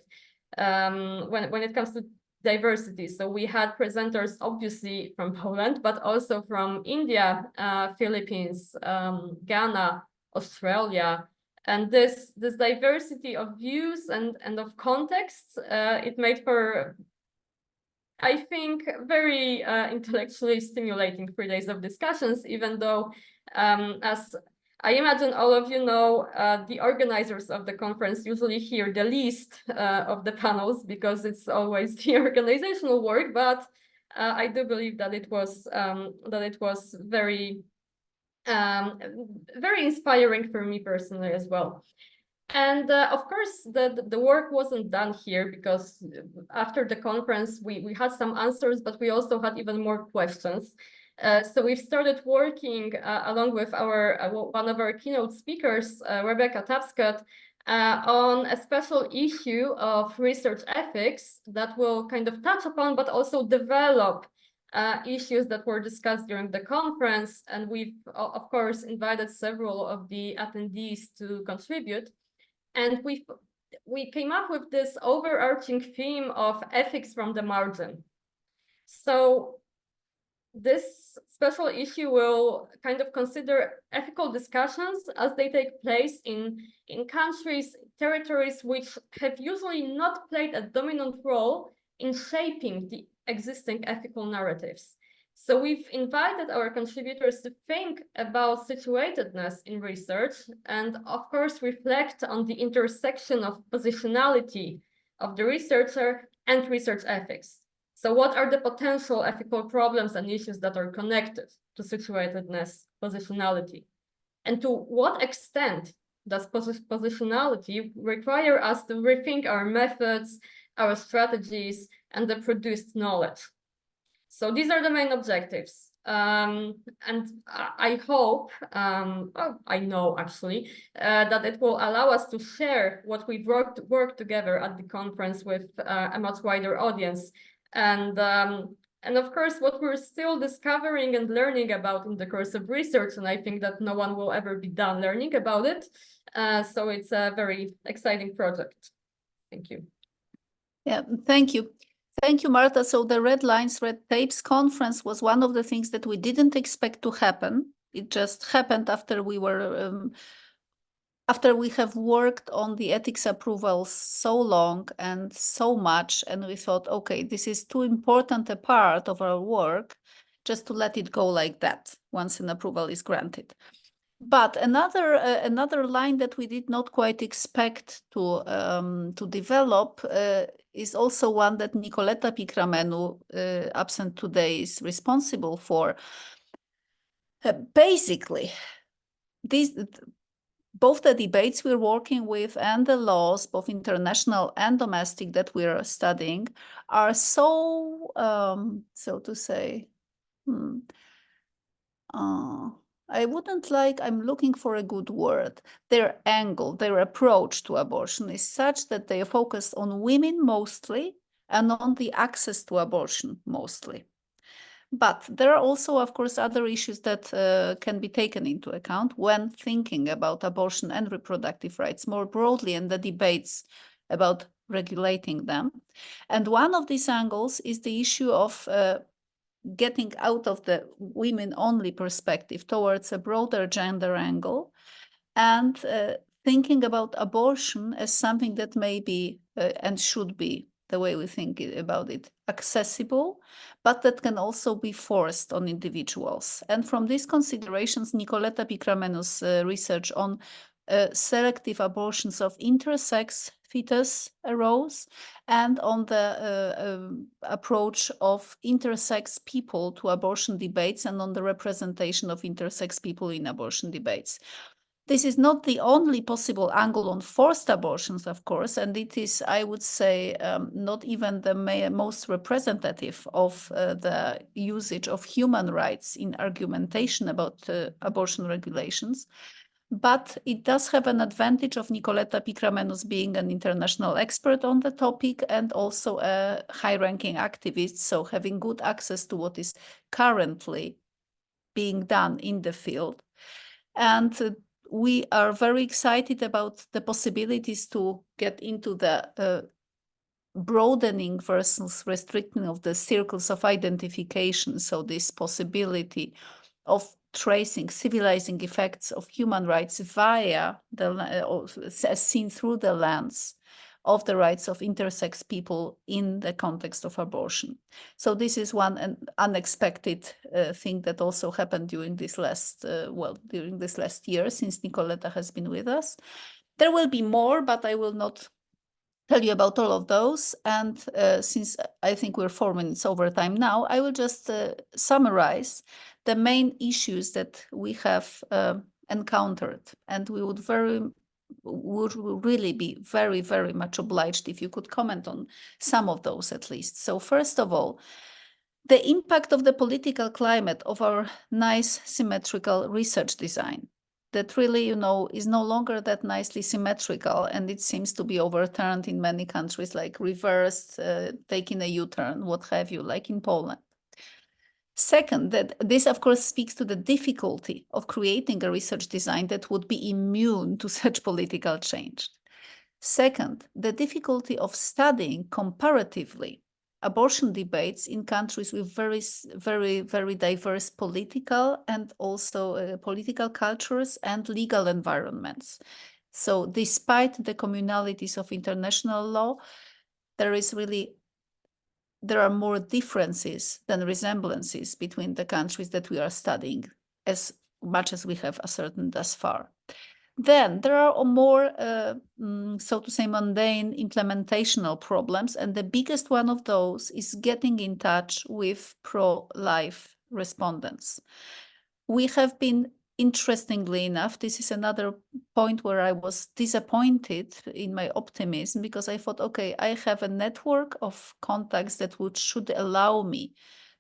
when it comes to diversity. So we had presenters obviously from Poland, but also from India, Philippines, Ghana, Australia. And this diversity of views and of contexts, it made for, I think, very intellectually stimulating 3 days of discussions, even though, as I imagine all of you know, the organizers of the conference usually hear the least of the panels, because it's always the organizational work. But I do believe that it was very very inspiring for me personally as well. And of course, the work wasn't done here, because after the conference, we had some answers, but we also had even more questions. So we've started working along with our one of our keynote speakers, Rebecca Tapscott, on a special issue of research ethics that will kind of touch upon, but also develop issues that were discussed during the conference. And we've, of course, invited several of the attendees to contribute. And we came up with this overarching theme of ethics from the margin. So this special issue will kind of consider ethical discussions as they take place in countries, territories which have usually not played a dominant role in shaping the existing ethical narratives. So we've invited our contributors to think about situatedness in research, and of course reflect on the intersection of positionality of the researcher and research ethics. So what are the potential ethical problems and issues that are connected to situatedness positionality? And to what extent does positionality require us to rethink our methods, our strategies, and the produced knowledge? So these are the main objectives. And I hope, I know actually, that it will allow us to share what we've worked together at the conference with a much wider audience. And of course, what we're still discovering and learning about in the course of research, and I think that no one will ever be done learning about it. So it's a very exciting project. Thank you. Yeah, thank you. Thank you, Marta. So the Red Lines, Red Tapes conference was one of the things that we didn't expect to happen. It just happened after we were, after we have worked on the ethics approval so long and so much, and we thought, okay, this is too important a part of our work just to let it go like that once an approval is granted. But another line that we did not quite expect to develop is also one that Nicoletta Picramenu, absent today, is responsible for. Basically, both the debates we're working with and the laws, both international and domestic, that we're studying, are so, so to say, I'm looking for a good word. Their angle, their approach to abortion is such that they are focused on women mostly and on the access to abortion mostly. But there are also, of course, other issues that can be taken into account when thinking about abortion and reproductive rights more broadly and the debates about regulating them. And one of these angles is the issue of getting out of the women-only perspective towards a broader gender angle and thinking about abortion as something that may be and should be, the way we think about it, accessible, but that can also be forced on individuals. And from these considerations, Nicoletta Picramenu's research on selective abortions of intersex fetus arose, and on the approach of intersex people to abortion debates and on the representation of intersex people in abortion debates. This is not the only possible angle on forced abortions, of course, and it is, I would say, not even the most representative of the usage of human rights in argumentation about abortion regulations. But it does have an advantage of Nicoletta Picramenus being an international expert on the topic and also a high-ranking activist, so having good access to what is currently being done in the field. And we are very excited about the possibilities to get into the broadening versus restricting of the circles of identification. So this possibility of tracing civilizing effects of human rights via as seen through the lens of the rights of intersex people in the context of abortion. So this is one unexpected thing that also happened during this last year, since Nicoletta has been with us. There will be more, but I will not tell you about all of those. And since I think we're 4 minutes over time now, I will just summarize the main issues that we have encountered. And we would really be very, very much obliged if you could comment on some of those at least. So first of all, the impact of the political climate of our nice symmetrical research design that really, is no longer that nicely symmetrical, and it seems to be overturned in many countries, like reversed, taking a U-turn, what have you, like in Poland. Second, that this, of course, speaks to the difficulty of creating a research design that would be immune to such political change. Second, the difficulty of studying comparatively abortion debates in countries with very, very, very diverse political and also political cultures and legal environments. So despite the communalities of international law, there are more differences than resemblances between the countries that we are studying, as much as we have ascertained thus far. Then there are more, so to say, mundane implementational problems. And the biggest one of those is getting in touch with pro-life respondents. We have been, interestingly enough, this is another point where I was disappointed in my optimism, because I thought, okay, I have a network of contacts that should allow me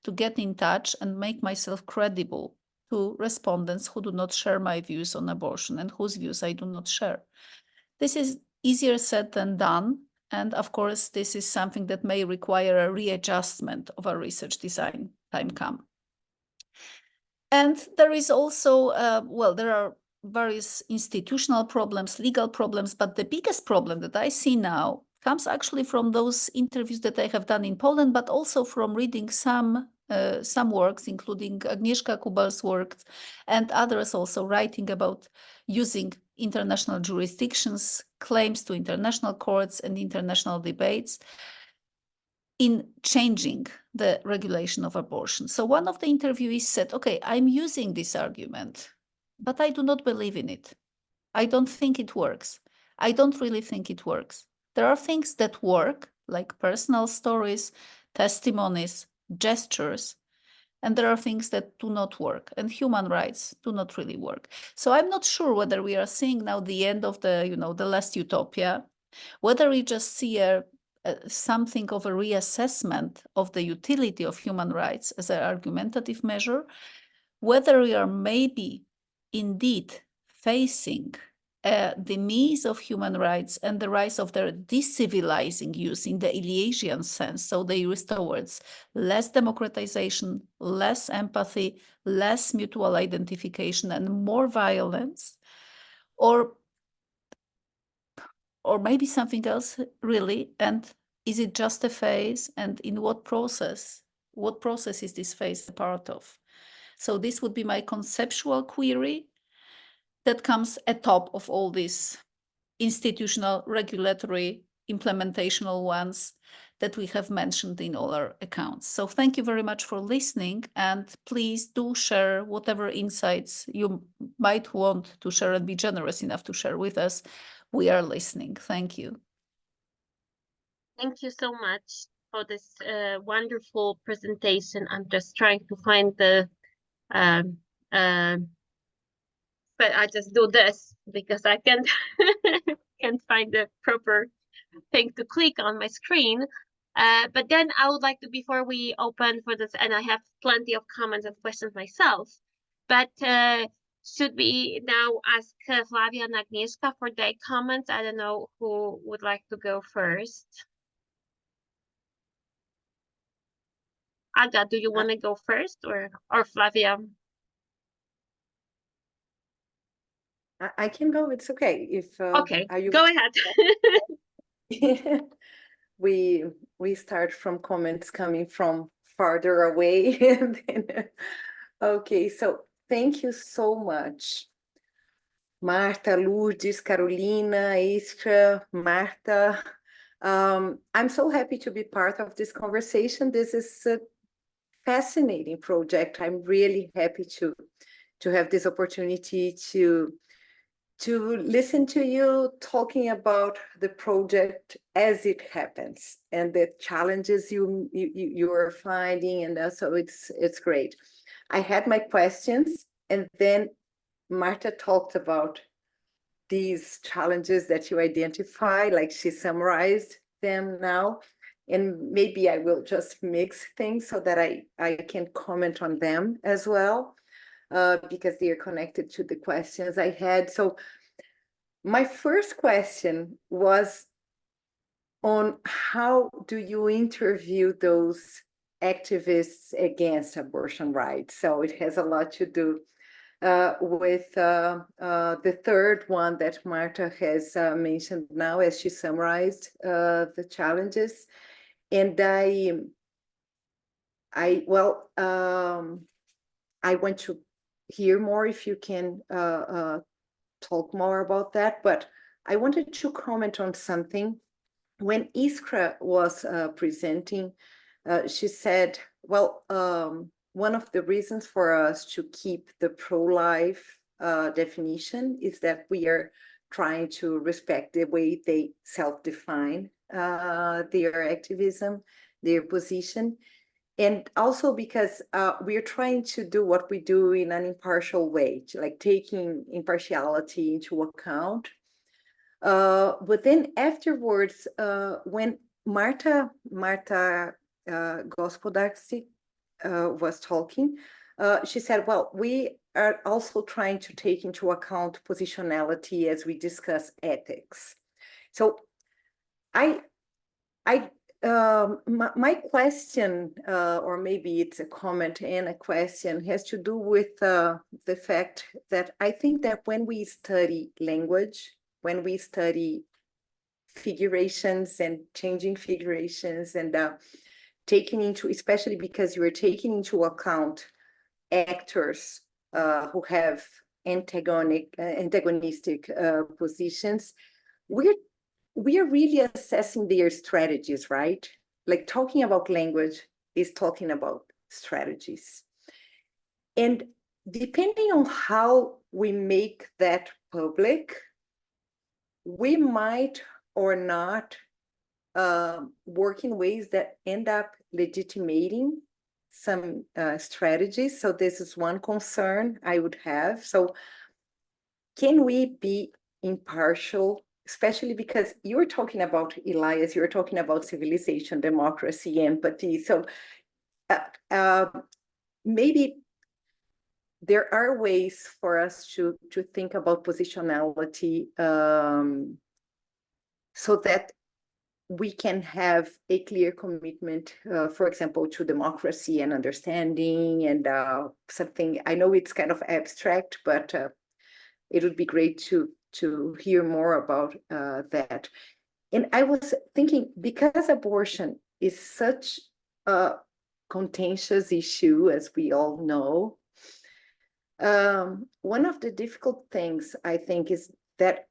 to get in touch and make myself credible to respondents who do not share my views on abortion and whose views I do not share. This is easier said than done. And of course, this is something that may require a readjustment of our research design time come. And there is also, well, there are various institutional problems, legal problems, but the biggest problem that I see now comes actually from those interviews that I have done in Poland, but also from reading some works, including Agnieszka Kubal's work and others also writing about using international jurisdictions, claims to international courts and international debates in changing the regulation of abortion. So one of the interviewees said, okay, I'm using this argument, but I do not believe in it. I don't think it works. I don't really think it works. There are things that work, like personal stories, testimonies, gestures, and there are things that do not work, and human rights do not really work. So I'm not sure whether we are seeing now the end of the, the last utopia, whether we just see something of a reassessment of the utility of human rights as an argumentative measure, whether we are maybe indeed facing the demise of human rights and the rise of their decivilizing use in the Eliasian sense. So the use towards less democratization, less empathy, less mutual identification, and more violence, or maybe something else really. And is it just a phase? And in what process is this phase a part of? So this would be my conceptual query that comes atop of all these institutional, regulatory, implementational ones that we have mentioned in all our accounts. So thank you very much for listening, and please do share whatever insights you might want to share and be generous enough to share with us. We are listening. Thank you. Thank you so much for this wonderful presentation. I'm just trying to find the but I just do this because I can't find the proper thing to click on my screen. But then I would like to, before we open for this, and I have plenty of comments and questions myself, but should we now ask Flavia and Agnieszka for their comments? I don't know who would like to go first. Aga, do you want to go first, or Flavia? I can go. It's okay. If Okay, are you go ahead. we start from comments coming from farther away. And then, okay, so thank you so much, Marta, Lourdes, Carolina, Iskra, Marta. I'm so happy to be part of this conversation. This is a fascinating project. I'm really happy to have this opportunity to listen to you talking about the project as it happens and the challenges you're finding, and so it's great. I had my questions, and then Marta talked about these challenges that you identify, like she summarized them now, and maybe I will just mix things so that I can comment on them as well. Because they are connected to the questions I had. So my first question was on how do you interview those activists against abortion rights? So it has a lot to do with the third one that Marta has mentioned now as she summarized the challenges. And I want to hear more if you can talk more about that, but I wanted to comment on something. When Iskra was presenting, she said, well, one of the reasons for us to keep the pro-life definition is that we are trying to respect the way they self-define their activism, their position, and also because we're trying to do what we do in an impartial way, like taking impartiality into account. But then afterwards, when Marta Gospodarczyk was talking, she said, well, we are also trying to take into account positionality as we discuss ethics. So my question, or maybe it's a comment and a question, has to do with the fact that I think that when we study language, when we study figurations and changing figurations and taking into, especially because you are taking into account actors who have antagonistic positions, we are really assessing their strategies, right? Like talking about language is talking about strategies. And depending on how we make that public, we might or not work in ways that end up legitimating some strategies. So this is one concern I would have. So can we be impartial, especially because you're talking about, Elias, you're talking about civilization, democracy, empathy. So maybe there are ways for us to think about positionality so that we can have a clear commitment, for example, to democracy and understanding and something. I know it's kind of abstract, but it would be great to hear more about that. And I was thinking, because abortion is such a contentious issue, as we all know, one of the difficult things, I think, is that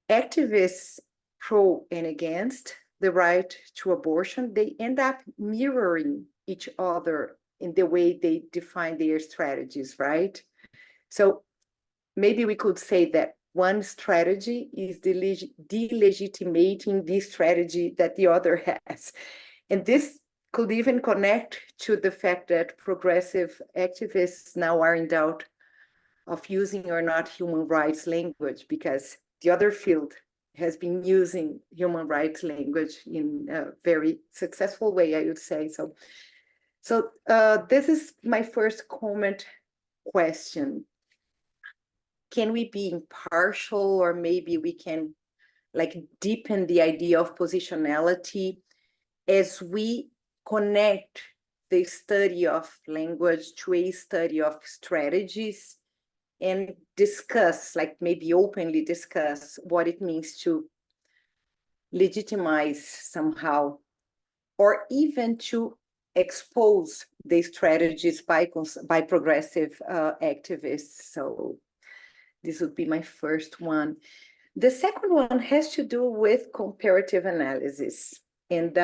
activists pro and against the right to abortion, they end up mirroring each other in the way they define their strategies, right? So maybe we could say that one strategy is delegitimating the strategy that the other has. And this could even connect to the fact that progressive activists now are in doubt of using or not human rights language, because the other field has been using human rights language in a very successful way, I would say. So this is my first comment question. Can we be impartial, or maybe we can like deepen the idea of positionality as we connect the study of language to a study of strategies and discuss, like maybe openly discuss what it means to legitimize somehow, or even to expose the strategies by progressive activists. So this would be my first one. The second one has to do with comparative analysis. And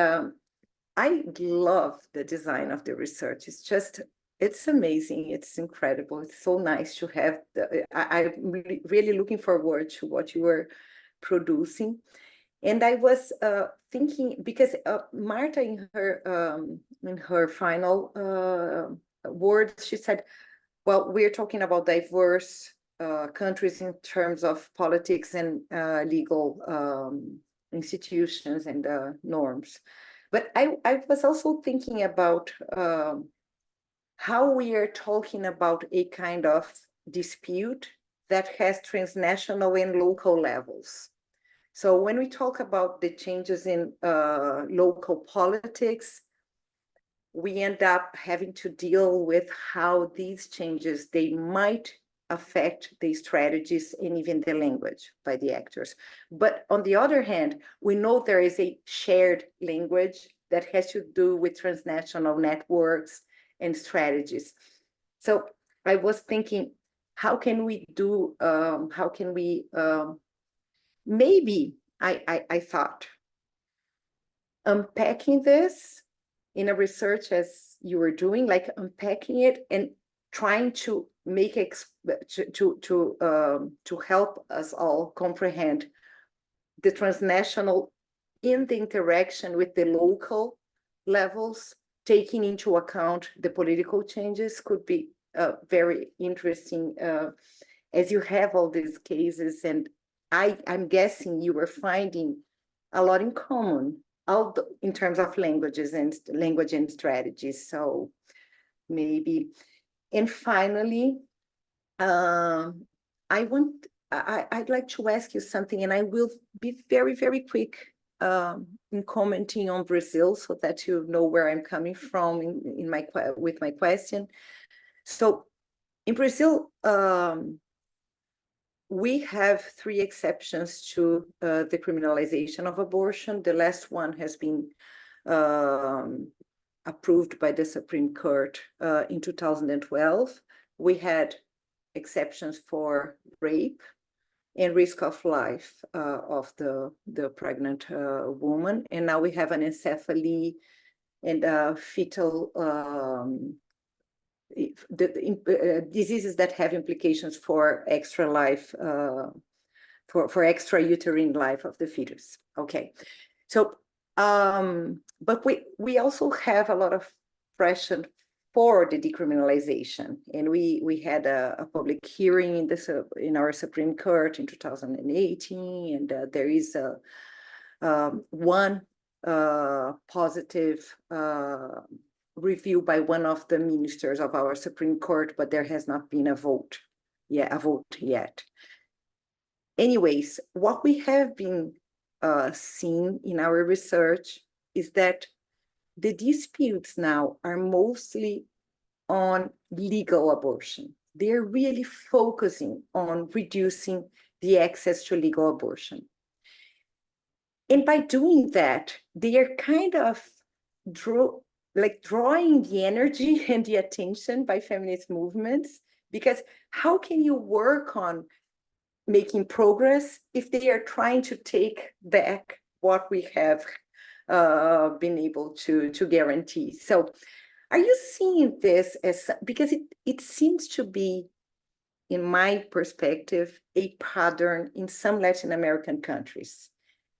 I love the design of the research. It's amazing. It's incredible. It's so nice to have. I'm really looking forward to what you are producing. And I was thinking, because Marta, in her final words, she said, well, we're talking about diverse countries in terms of politics and legal institutions and norms. But I was also thinking about how we are talking about a kind of dispute that has transnational and local levels. So when we talk about the changes in local politics, we end up having to deal with how these changes, they might affect the strategies and even the language by the actors. But on the other hand, we know there is a shared language that has to do with transnational networks and strategies. So I was thinking, how can we do, maybe I thought, unpacking this in a research as you were doing, like unpacking it and trying to make to help us all comprehend the transnational in the interaction with the local levels, taking into account the political changes, could be very interesting as you have all these cases. And I'm guessing you were finding a lot in common in terms of languages and language and strategies. So maybe, and finally, I'd like to ask you something, and I will be very, very quick in commenting on Brazil, so that you know where I'm coming from with my question. So in Brazil, we have 3 exceptions to the criminalization of abortion. The last one has been approved by the Supreme Court in 2012. We had exceptions for rape and risk of life of the pregnant woman. And now we have anencephaly and fetal diseases that have implications for extra life, for extra uterine life of the fetus. Okay, so but we also have a lot of pressure for the decriminalization, and we had a public hearing in our Supreme Court in 2018, and there is one positive review by one of the ministers of our Supreme Court, but there has not been a vote yet. Anyways, what we have been seeing in our research is that the disputes now are mostly on legal abortion. They're really focusing on reducing the access to legal abortion. And by doing that, they are kind of drawing the energy and the attention by feminist movements, because how can you work on making progress if they are trying to take back what we have been able to guarantee? So are you seeing this as, because it seems to be, in my perspective, a pattern in some Latin American countries.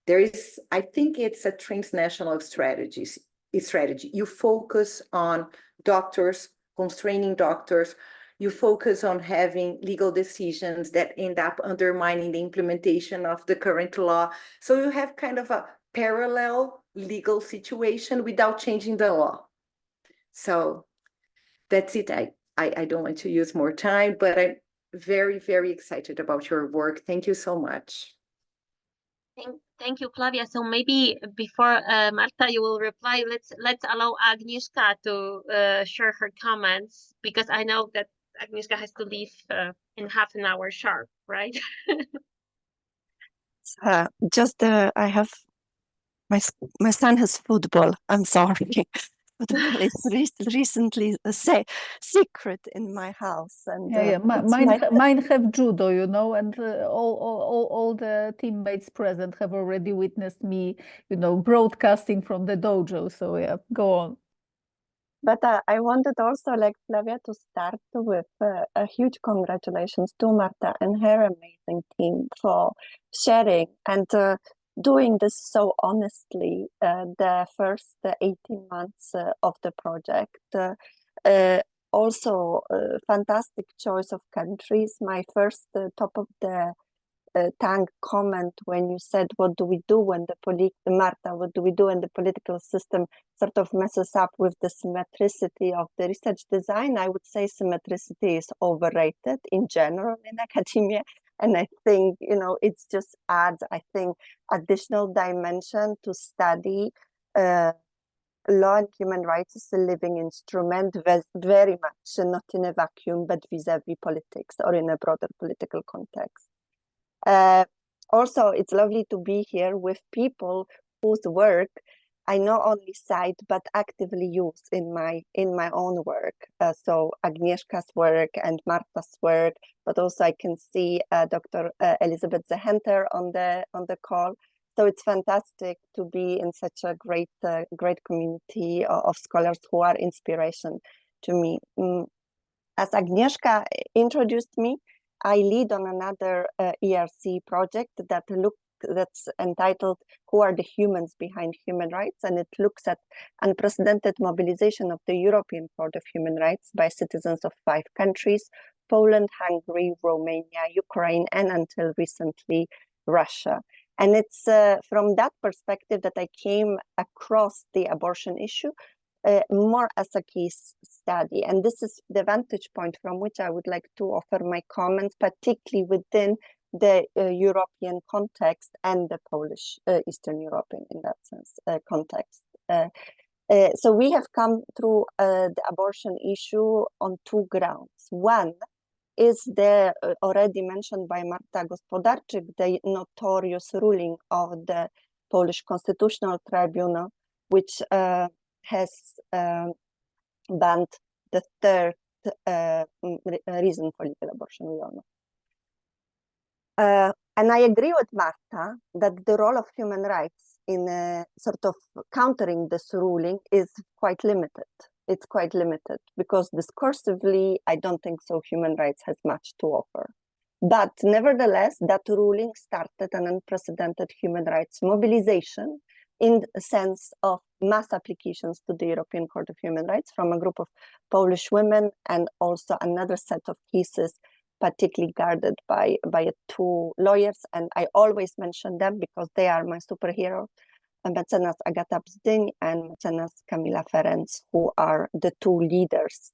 There is, I think it's a transnational strategy. You focus on doctors, constraining doctors. You focus on having legal decisions that end up undermining the implementation of the current law. So you have kind of a parallel legal situation without changing the law. So that's it. I don't want to use more time, but I'm very, very excited about your work. Thank you so much. Thank you, Flavia. So maybe before Marta, you will reply, let's allow Agnieszka to share her comments, because I know that Agnieszka has to leave in half an hour sharp, right? I have my son has football. I'm sorry. Football is recently a secret in my house, and mine have judo, you know, and all the teammates present have already witnessed me, you know, broadcasting from the dojo. So yeah, go on. But I wanted also, like Flavia, to start with a huge congratulations to Marta and her amazing team for sharing and doing this so honestly the first 18 months of the project. Also, fantastic choice of countries. My first top of the tongue comment when you said, what do we do when Marta, what do we do when the political system sort of messes up with the symmetricity of the research design? I would say symmetricity is overrated in general in academia. And I think, you know, it's just adds, I think, additional dimension to study law and human rights as a living instrument, very much not in a vacuum, but vis-a-vis politics or in a broader political context. Also, it's lovely to be here with people whose work I not only cite but actively use in my own work. So Agnieszka's work and Marta's work, but also I can see Dr. Elizabeth Zehenter on the call. So it's fantastic to be in such a great community of scholars who are inspiration to me. as Agnieszka introduced me, I lead on another ERC project that's entitled "Who are the humans behind human rights?" and it looks at unprecedented mobilization of the European Court of Human Rights by citizens of 5 countries: Poland, Hungary, Romania, Ukraine, and until recently, Russia. And it's from that perspective that I came across the abortion issue more as a case study. And this is the vantage point from which I would like to offer my comments, particularly within the European context and the Polish, Eastern European, in that sense, context. So we have come through the abortion issue on 2 grounds. One is the already mentioned by Marta Gospodarczyk, the notorious ruling of the Polish Constitutional Tribunal, which has banned the 3rd reason for legal abortion, we all know. And I agree with Marta that the role of human rights in sort of countering this ruling is quite limited. It's quite limited because discursively, I don't think so human rights has much to offer. But nevertheless, that ruling started an unprecedented human rights mobilization in the sense of mass applications to the European Court of Human Rights from a group of Polish women, and also another set of cases particularly guarded by 2 lawyers. And I always mention them because they are my superheroes, mecenas Agata Bzdyń and mecenas Kamila Ferenc, who are the 2 leaders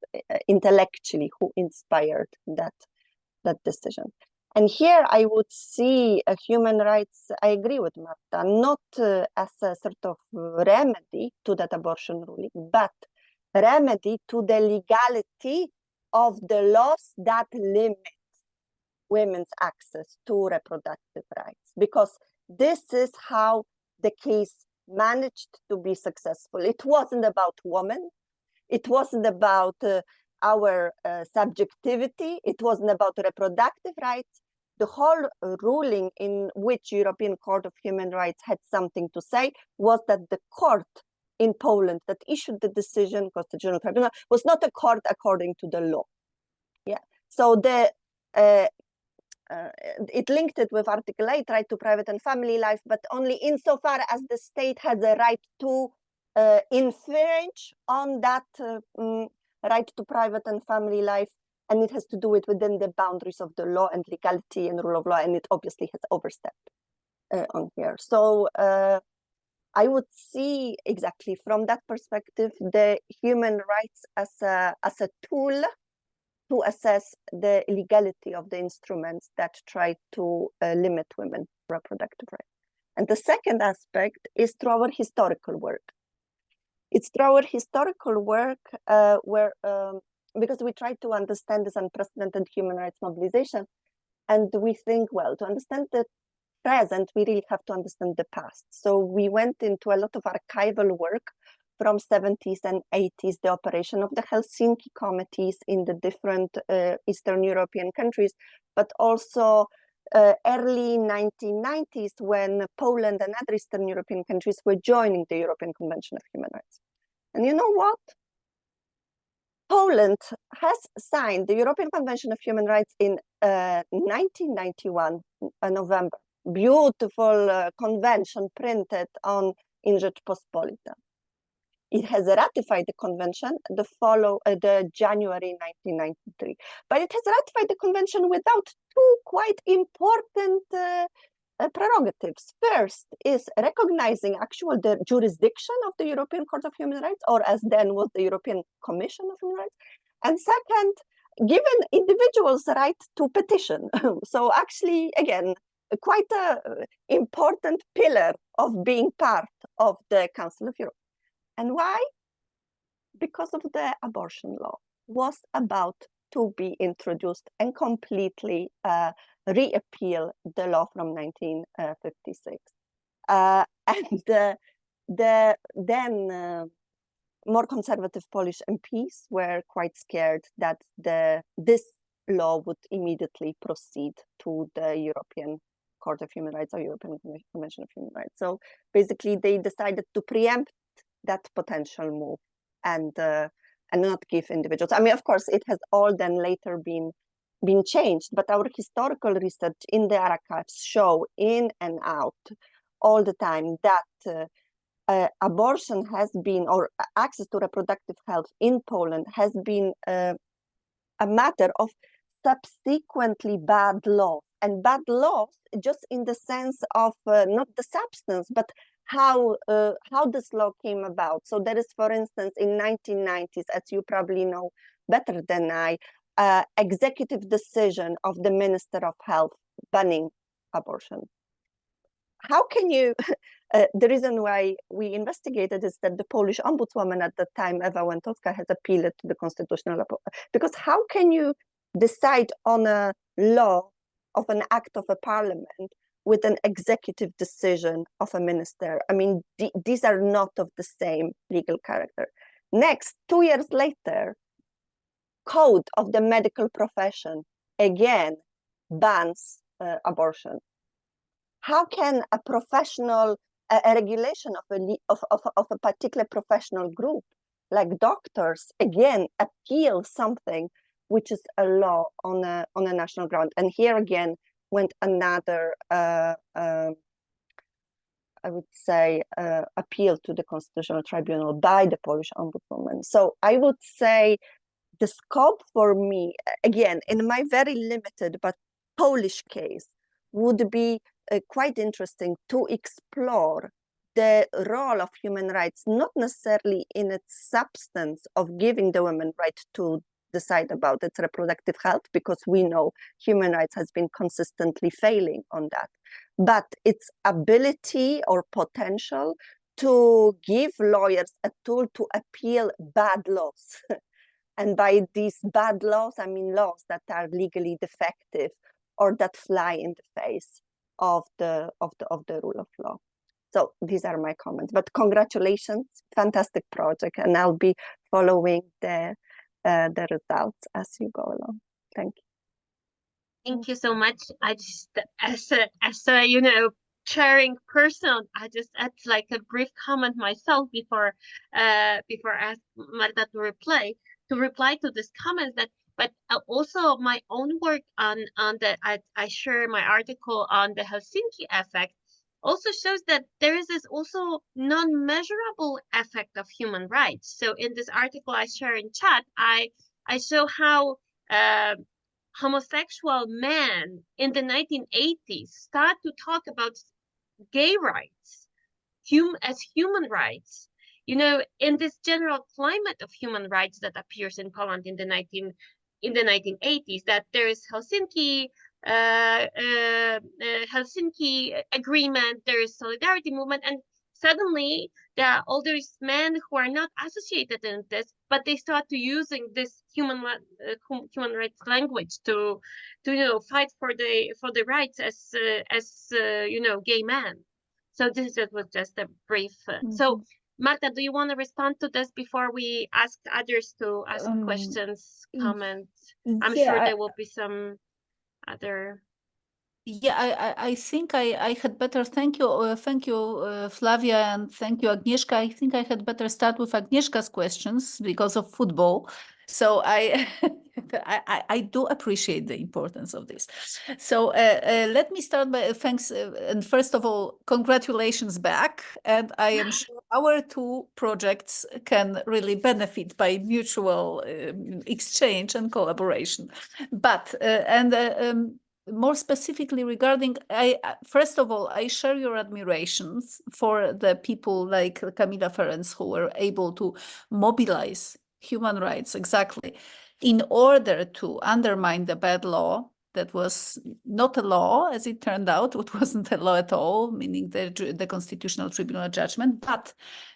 intellectually who inspired that decision. And here I would see human rights, I agree with Marta, not as a sort of remedy to that abortion ruling, but remedy to the legality of the laws that limit women's access to reproductive rights, because this is how the case managed to be successful. It wasn't about women. It wasn't about our subjectivity. It wasn't about reproductive rights. The whole ruling in which European Court of Human Rights had something to say was that the court in Poland that issued the decision, Constitutional Tribunal, was not a court according to the law. Yeah. So the it linked it with Article 8, right to private and family life, but only insofar as the state has a right to infringe on that right to private and family life, and it has to do it within the boundaries of the law and legality and rule of law, and it obviously has overstepped on here. So I would see exactly from that perspective the human rights as a tool to assess the legality of the instruments that try to limit women's reproductive rights. And the second aspect is through our historical work. It's through our historical work where, because we try to understand this unprecedented human rights mobilization, and we think, well, to understand the present, we really have to understand the past. So we went into a lot of archival work from 70s and 80s, the operation of the Helsinki committees in the different Eastern European countries, but also early 1990s when Poland and other Eastern European countries were joining the European Convention of Human Rights. And you know what? Poland has signed the European Convention of Human Rights in 1991, November. Beautiful convention printed on in Rzeczpospolita. It has ratified the convention the January 1993, but it has ratified the convention without 2 quite important prerogatives. First is recognizing the jurisdiction of the European Court of Human Rights, or as then was the European Commission of Human Rights. And second, given individuals the right to petition. So actually, again, quite an important pillar of being part of the Council of Europe. And why? Because of the abortion law was about to be introduced and completely repeal the law from 1956. And the then more conservative Polish MPs were quite scared that this law would immediately proceed to the European Court of Human Rights or European Convention of Human Rights. So basically they decided to preempt that potential move and and not give individuals. I mean, of course, it has all then later been changed, but our historical research in the archives show in and out all the time that abortion has been, or access to reproductive health in Poland has been a matter of subsequently bad law. And bad laws just in the sense of not the substance, but how this law came about. So there is, for instance, in 1990s, as you probably know better than I, executive decision of the Minister of Health banning abortion. How can you, the reason why we investigated is that the Polish ombudswoman at the time, Ewa Łętowska, has appealed to the constitutional, because how can you decide on a law of an act of a parliament with an executive decision of a minister? I mean, these are not of the same legal character. Next, 2 years later, Code of the Medical Profession again bans abortion. How can a professional, a regulation of a particular professional group, like doctors, again appeal something which is a law on a national ground? And here again went another, I would say, appeal to the Constitutional Tribunal by the Polish ombudswoman. So I would say the scope for me, again, in my very limited but Polish case, would be quite interesting to explore the role of human rights, not necessarily in its substance of giving the woman right to decide about its reproductive health, because we know human rights has been consistently failing on that, but its ability or potential to give lawyers a tool to appeal bad laws. And by these bad laws, I mean laws that are legally defective or that fly in the face of the rule of law. So these are my comments. But congratulations, fantastic project, and I'll be following the results as you go along. Thank you. Thank you so much. I just, as a you know, sharing person, I just add like a brief comment myself before I ask Marta to reply to this comment, that but also my own work on the I share my article on the Helsinki effect also shows that there is this also non-measurable effect of human rights. So in this article I share in chat, I show how homosexual men in the 1980s start to talk about gay rights as human rights. You know, in this general climate of human rights that appears in Poland in the 1980s, that there is Helsinki agreement, there is solidarity movement, and suddenly there are all those men who are not associated in this, but they start to using this human rights language to fight for the rights as gay men. So this was just a brief. So Marta, do you want to respond to this before we ask others to ask questions, comments? I'm sure there will be some other. Yeah, I think I had better, thank you, Flavia, and thank you, Agnieszka. I think I had better start with Agnieszka's questions because of football. So I do appreciate the importance of this. So let me start by thanks, and first of all, congratulations back. And I am sure our two projects can really benefit by mutual exchange and collaboration. But more specifically regarding, first of all, I share your admirations for the people like Kamila Ferenc who were able to mobilize human rights exactly in order to undermine the bad law that was not a law, as it turned out. It wasn't a law at all, meaning the Constitutional Tribunal judgment. But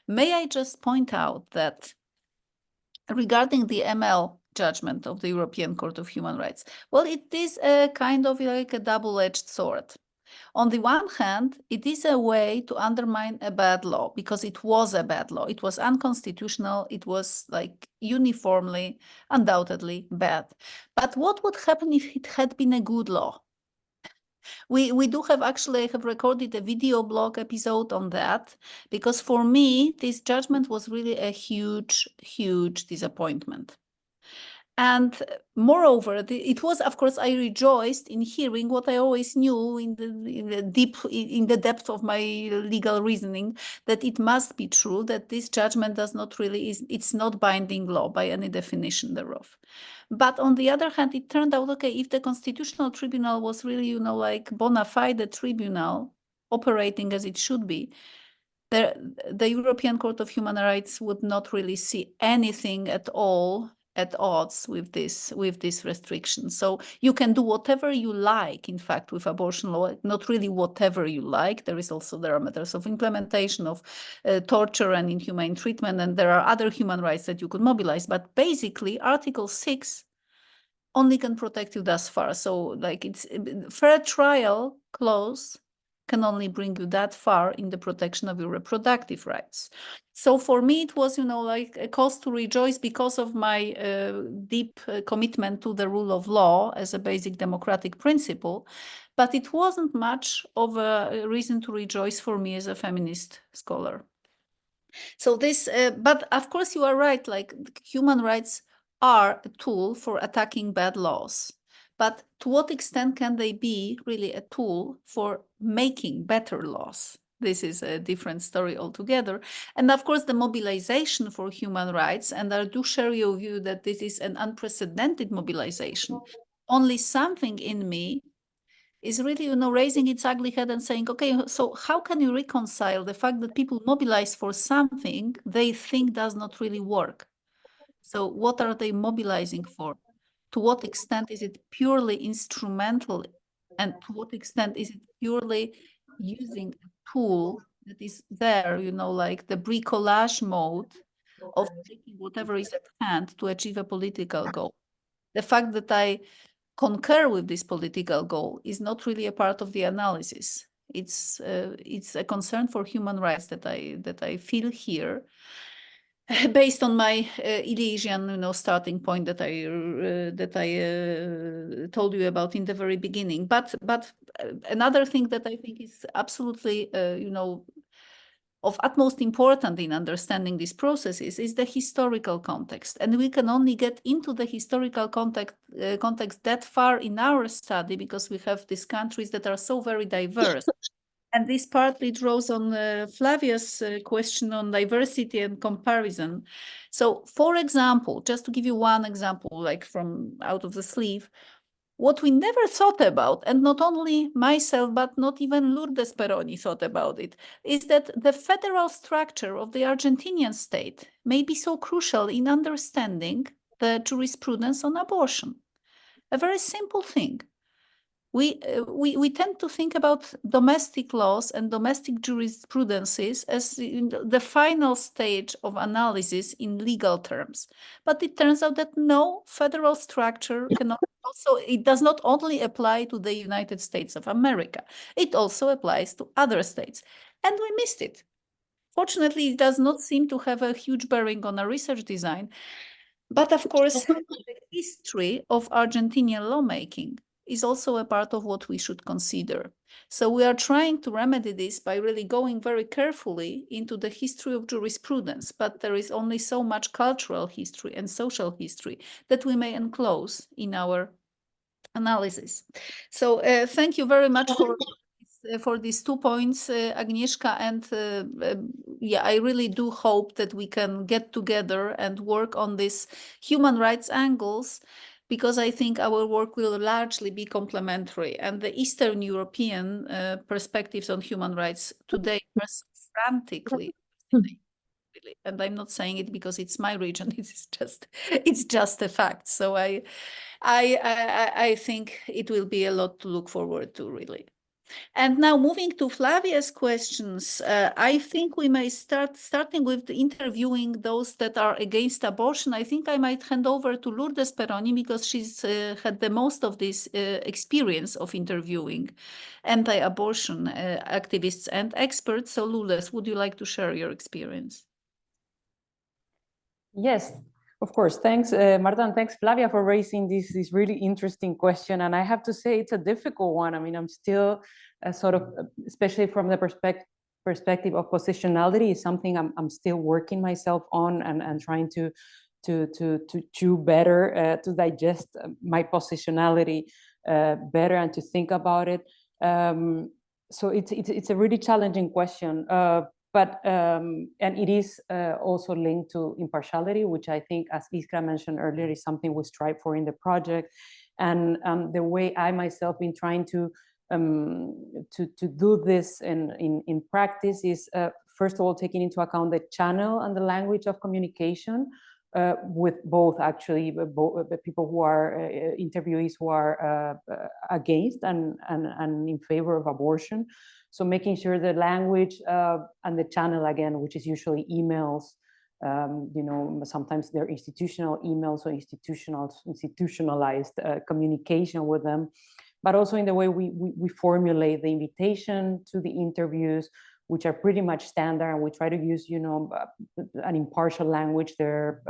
may I just point out that regarding the ML judgment of the European Court of Human Rights, well, it is a kind of like a double-edged sword. On the one hand, it is a way to undermine a bad law because it was a bad law. It was unconstitutional. It was like uniformly, undoubtedly bad. But what would happen if it had been a good law? We do have actually, I have recorded a video blog episode on that, because for me, this judgment was really a huge, huge disappointment. And moreover, it was, of course, I rejoiced in hearing what I always knew in the depth of my legal reasoning, that it must be true that this judgment does not really, it's not binding law by any definition thereof. But on the other hand, it turned out, okay, if the Constitutional Tribunal was really, you know, like bona fide tribunal operating as it should be, the European Court of Human Rights would not really see anything at all at odds with this restriction. So you can do whatever you like, in fact, with abortion law, not really whatever you like. There are matters of implementation of torture and inhumane treatment, and there are other human rights that you could mobilize. But basically, Article 6 only can protect you thus far. So like it's fair trial clause can only bring you that far in the protection of your reproductive rights. So for me, it was, you know, like a cause to rejoice because of my deep commitment to the rule of law as a basic democratic principle. But it wasn't much of a reason to rejoice for me as a feminist scholar. So this, but of course you are right, like human rights are a tool for attacking bad laws. But to what extent can they be really a tool for making better laws? This is a different story altogether. And of course, the mobilization for human rights, and I do share your view that this is an unprecedented mobilization. Only something in me is really, you know, raising its ugly head and saying, okay, so how can you reconcile the fact that people mobilize for something they think does not really work? So what are they mobilizing for? To what extent is it purely instrumental, and to what extent is it purely using a tool that is there, you know, like the bricolage mode of taking whatever is at hand to achieve a political goal? The fact that I concur with this political goal is not really a part of the analysis. It's a concern for human rights that I feel here, based on my Elysian, you know, starting point that I told you about in the very beginning. But another thing that I think is absolutely, you know, of utmost importance in understanding these processes is the historical context. And we can only get into the historical context that far in our study because we have these countries that are so very diverse. And this partly draws on Flavia's question on diversity and comparison. So, for example, just to give you one example, like from out of the sleeve, what we never thought about, and not only myself, but not even Lourdes Peroni thought about it, is that the federal structure of the Argentinian state may be so crucial in understanding the jurisprudence on abortion. A very simple thing. We tend to think about domestic laws and domestic jurisprudences as the final stage of analysis in legal terms. But it turns out that no, federal structure cannot also, it does not only apply to the United States of America, it also applies to other states. And we missed it. Fortunately, it does not seem to have a huge bearing on our research design. But of course, the history of Argentinian lawmaking is also a part of what we should consider. So we are trying to remedy this by really going very carefully into the history of jurisprudence, but there is only so much cultural history and social history that we may enclose in our analysis. So thank you very much for these 2 points, Agnieszka, and yeah, I really do hope that we can get together and work on these human rights angles, because I think our work will largely be complementary. And the Eastern European perspectives on human rights today are so frantically, really. And I'm not saying it because it's my region. It's just a fact. So I think it will be a lot to look forward to, really. And now moving to Flavia's questions, I think we may starting with interviewing those that are against abortion. I think I might hand over to Lourdes Peroni because she's had the most of this experience of interviewing anti-abortion activists and experts. So Lourdes, would you like to share your experience? Yes, Of course, thanks, Marta, and thanks, Flavia, for raising this really interesting question. And I have to say, it's a difficult one. I mean, I'm still sort of, especially from the perspective of positionality, is something I'm still working myself on and trying to chew better, to digest my positionality better and to think about it. So it's a really challenging question. But and it is also linked to impartiality, which I think, as Iskra mentioned earlier, is something we strive for in the project. And the way I myself been trying to do this in practice is first of all taking into account the channel and the language of communication with both actually the people who are interviewees who are against and in favor of abortion. So making sure the language and the channel, again, which is usually emails, you know, sometimes they're institutional emails or institutionalized communication with them, but also in the way we formulate the invitation to the interviews, which are pretty much standard, and we try to use, you know, an impartial language there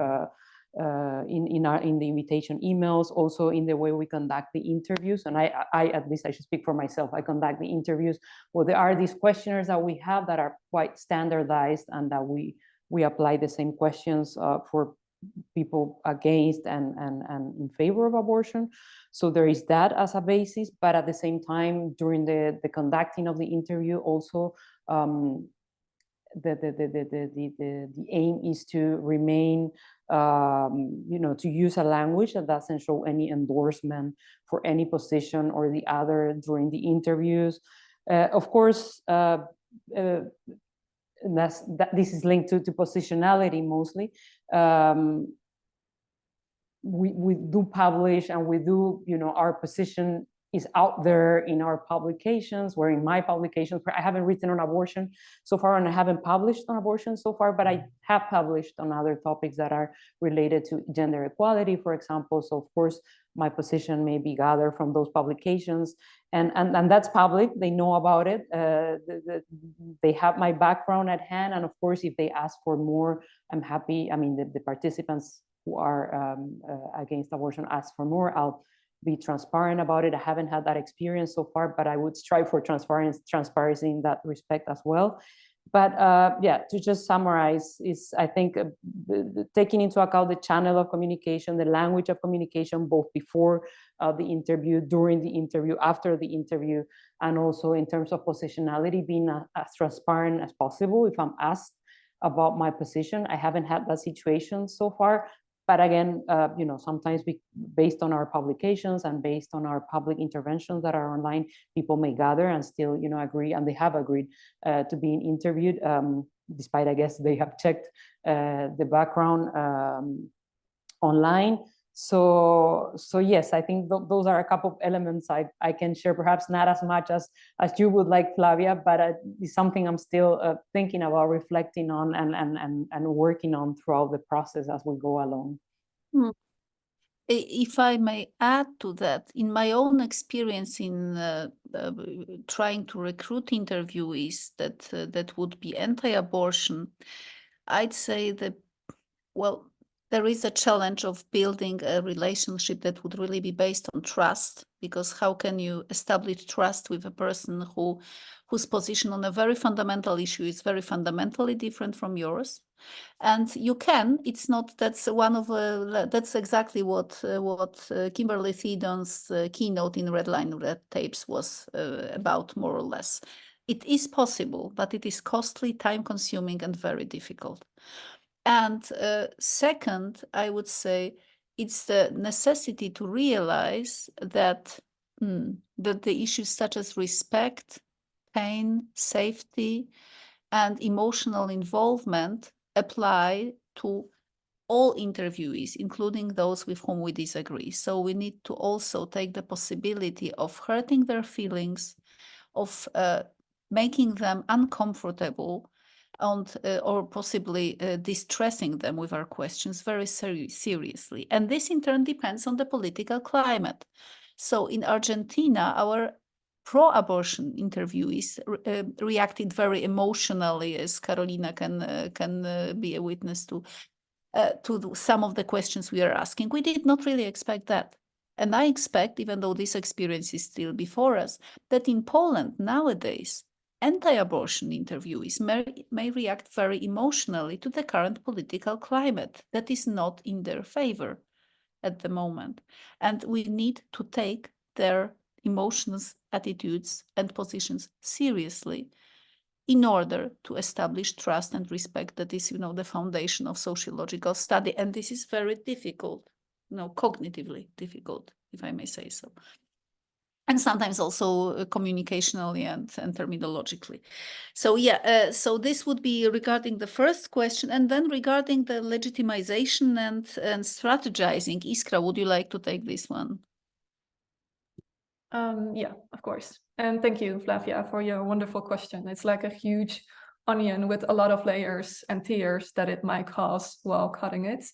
in the invitation emails, also in the way we conduct the interviews. And I at least I should speak for myself, I conduct the interviews. Well, there are these questionnaires that we have that are quite standardized, and that we apply the same questions for people against and in favor of abortion. So there is that as a basis, but at the same time, during the conducting of the interview, also the aim is to remain, you know, to use a language that doesn't show any endorsement for any position or the other during the interviews. Of course, this is linked to positionality mostly. We do publish, and we do, you know, our position is out there in our publications, where in my publications, I haven't written on abortion so far, and I haven't published on abortion so far, but I have published on other topics that are related to gender equality, for example. So of course, my position may be gathered from those publications, and that's public. They know about it. They have my background at hand, and of course, if they ask for more, I'm happy. I mean, the participants who are against abortion ask for more, I'll be transparent about it. I haven't had that experience so far, but I would strive for transparency in that respect as well. But yeah, to just summarize, is I think taking into account the channel of communication, the language of communication, both before the interview, during the interview, after the interview, and also in terms of positionality, being as transparent as possible. If I'm asked about my position, I haven't had that situation so far. But again, you know, sometimes based on our publications and based on our public interventions that are online, people may gather and still, you know, agree, and they have agreed to being interviewed, despite, I guess, they have checked the background online. So yes, I think those are a couple of elements I can share, perhaps not as much as you would like, Flavia, but it's something I'm still thinking about, reflecting on, and working on throughout the process as we go along. If I may add to that, in my own experience in trying to recruit interviewees that would be anti-abortion, I'd say that, well, there is a challenge of building a relationship that would really be based on trust, because how can you establish trust with a person whose position on a very fundamental issue is very fundamentally different from yours? And you can. It's not. That's one of. That's exactly what Kimberly Theodon's keynote in Red Line Red Tapes was about, more or less. It is possible, but it is costly, time-consuming, and very difficult. And second, I would say it's the necessity to realize that that the issues such as respect, pain, safety, and emotional involvement apply to all interviewees, including those with whom we disagree. So we need to also take the possibility of hurting their feelings, of making them uncomfortable, and or possibly distressing them with our questions very seriously. And this in turn depends on the political climate. So in Argentina, our pro-abortion interviewees reacted very emotionally, as Carolina can be a witness to. to some of the questions we are asking. We did not really expect that. And I expect, even though this experience is still before us, that in Poland nowadays, anti-abortion interviewees may react very emotionally to the current political climate that is not in their favor at the moment. And we need to take their emotions, attitudes, and positions seriously in order to establish trust and respect that is, the foundation of sociological study. And this is very difficult, cognitively difficult, if I may say so. And sometimes also communicationally and terminologically. So yeah, so this would be regarding the first question. And then regarding the legitimization and strategizing, Iskra, would you like to take this one? Yeah, of course. And thank you, Flavia, for your wonderful question. It's like a huge onion with a lot of layers and tiers that it might cause while cutting it.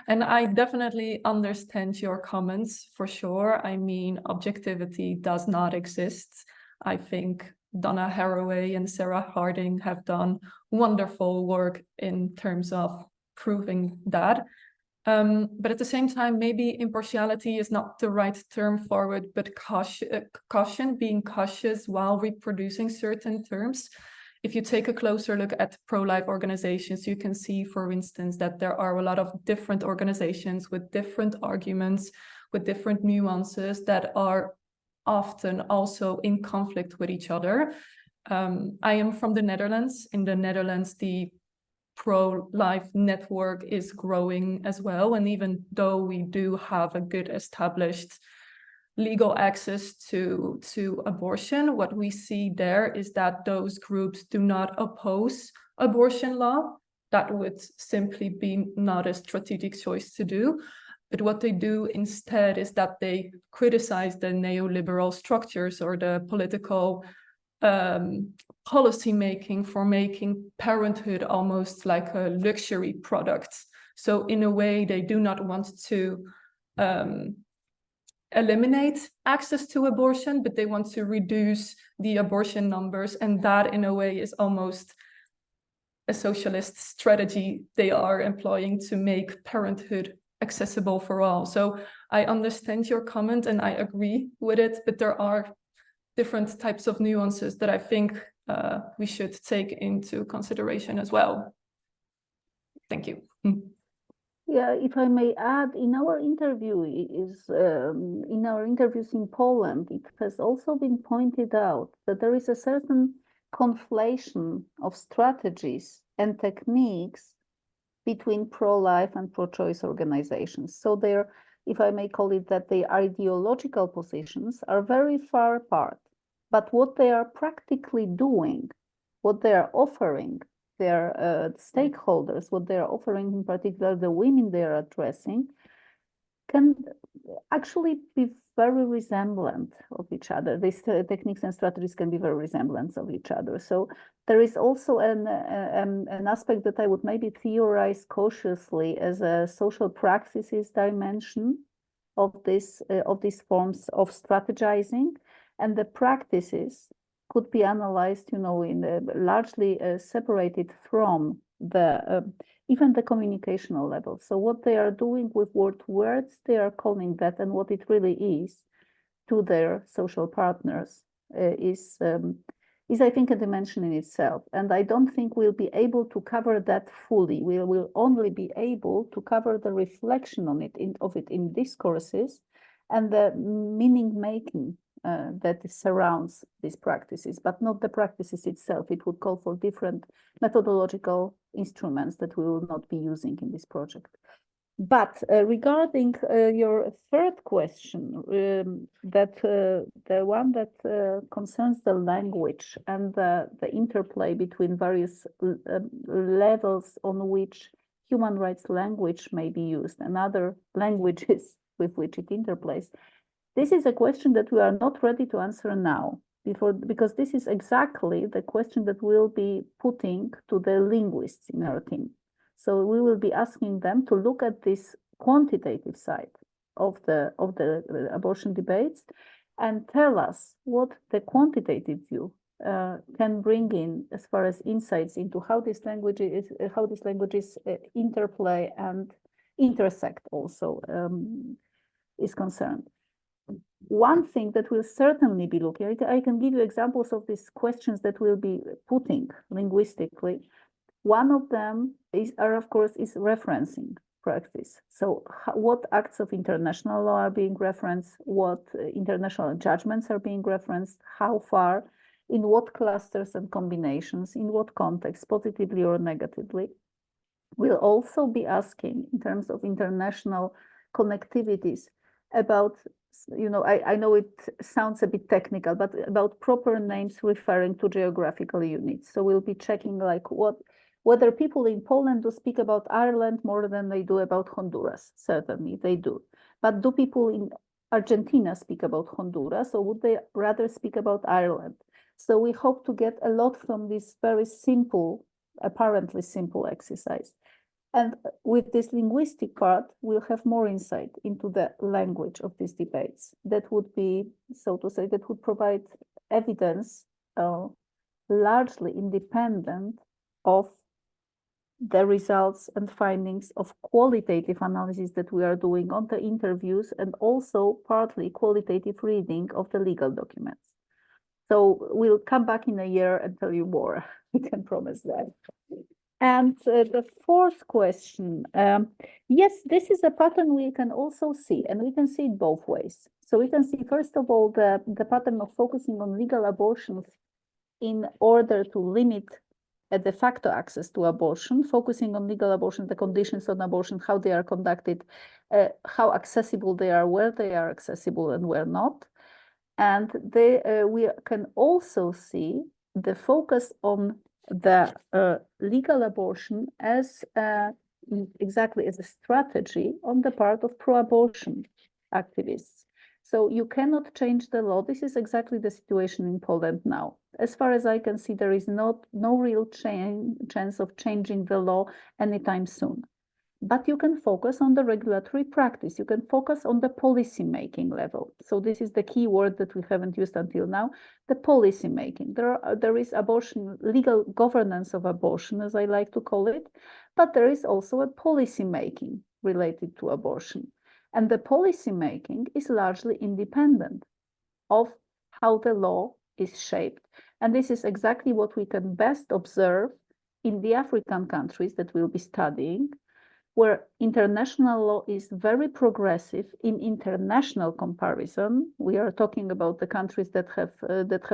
And I definitely understand your comments for sure. I mean, objectivity does not exist. I think Donna Haraway and Sarah Harding have done wonderful work in terms of proving that. But at the same time, maybe impartiality is not the right term for it, but caution, being cautious while reproducing certain terms. If you take a closer look at pro-life organizations, you can see, for instance, that there are a lot of different organizations with different arguments, with different nuances that are often also in conflict with each other. I am from the Netherlands. In the Netherlands, the pro-life network is growing as well. And even though we do have a good established legal access to abortion, what we see there is that those groups do not oppose abortion law. That would simply be not a strategic choice to do. But what they do instead is that they criticize the neoliberal structures or the political policy making for making parenthood almost like a luxury product. So in a way, they do not want to eliminate access to abortion, but they want to reduce the abortion numbers. And that in a way is almost a socialist strategy they are employing to make parenthood accessible for all. So I understand your comment and I agree with it, but there are different types of nuances that I think we should take into consideration as well. Thank you. Yeah, if I may add, in our interviews in Poland, it has also been pointed out that there is a certain conflation of strategies and techniques between pro-life and pro-choice organizations. So they're, if I may call it that, their ideological positions are very far apart. But what they are practically doing, what they are offering their stakeholders, what they are offering, in particular the women they are addressing, can actually be very resemblant of each other. These techniques and strategies can be very resemblant of each other. So there is also an aspect that I would maybe theorize cautiously as a social practices dimension of these forms of strategizing, and the practices could be analyzed, in largely separated from the even the communicational level. So what they are doing with words, they are calling that, and what it really is to their social partners is I think a dimension in itself. And I don't think we'll be able to cover that fully. We will only be able to cover the reflection on it of it in discourses and the meaning making that surrounds these practices, but not the practices itself. It would call for different methodological instruments that we will not be using in this project. But regarding your third question, that the one that concerns the language and the interplay between various levels on which human rights language may be used and other languages with which it interplays, this is a question that we are not ready to answer now, because this is exactly the question that we'll be putting to the linguists in our team. So we will be asking them to look at this quantitative side of the abortion debates and tell us what the quantitative view can bring in as far as insights into how these languages interplay and intersect also is concerned. One thing that will certainly be looking at, I can give you examples of these questions that we'll be putting linguistically. One of them is referencing practice. So what acts of international law are being referenced, what international judgments are being referenced, how far, in what clusters and combinations, in what context, positively or negatively. We'll also be asking in terms of international connectivities about, I know it sounds a bit technical, but about proper names referring to geographical units. So we'll be checking whether people in Poland do speak about Ireland more than they do about Honduras. Certainly they do. But do people in Argentina speak about Honduras, or would they rather speak about Ireland? So we hope to get a lot from this very simple, apparently simple exercise. And with this linguistic part, we'll have more insight into the language of these debates. That would be, so to say, that would provide evidence largely independent of the results and findings of qualitative analysis that we are doing on the interviews, and also partly qualitative reading of the legal documents. So we'll come back in a year and tell you more. We can promise that. And the fourth question, yes, this is a pattern we can also see, and we can see it both ways. So we can see, first of all, the pattern of focusing on legal abortions in order to limit a de facto access to abortion, focusing on legal abortion, the conditions on abortion, how they are conducted, how accessible they are, where they are accessible and where not. And we can also see the focus on the legal abortion as exactly as a strategy on the part of pro-abortion activists. So you cannot change the law. This is exactly the situation in Poland now. As far as I can see, there is no real chance of changing the law anytime soon. But you can focus on the regulatory practice. You can focus on the policy making level. So this is the key word that we haven't used until now, the policy making. There is abortion, legal governance of abortion, as I like to call it, but there is also a policy making related to abortion. And the policy making is largely independent of how the law is shaped. And this is exactly what we can best observe in the African countries that we'll be studying, where international law is very progressive in international comparison. We are talking about the countries that have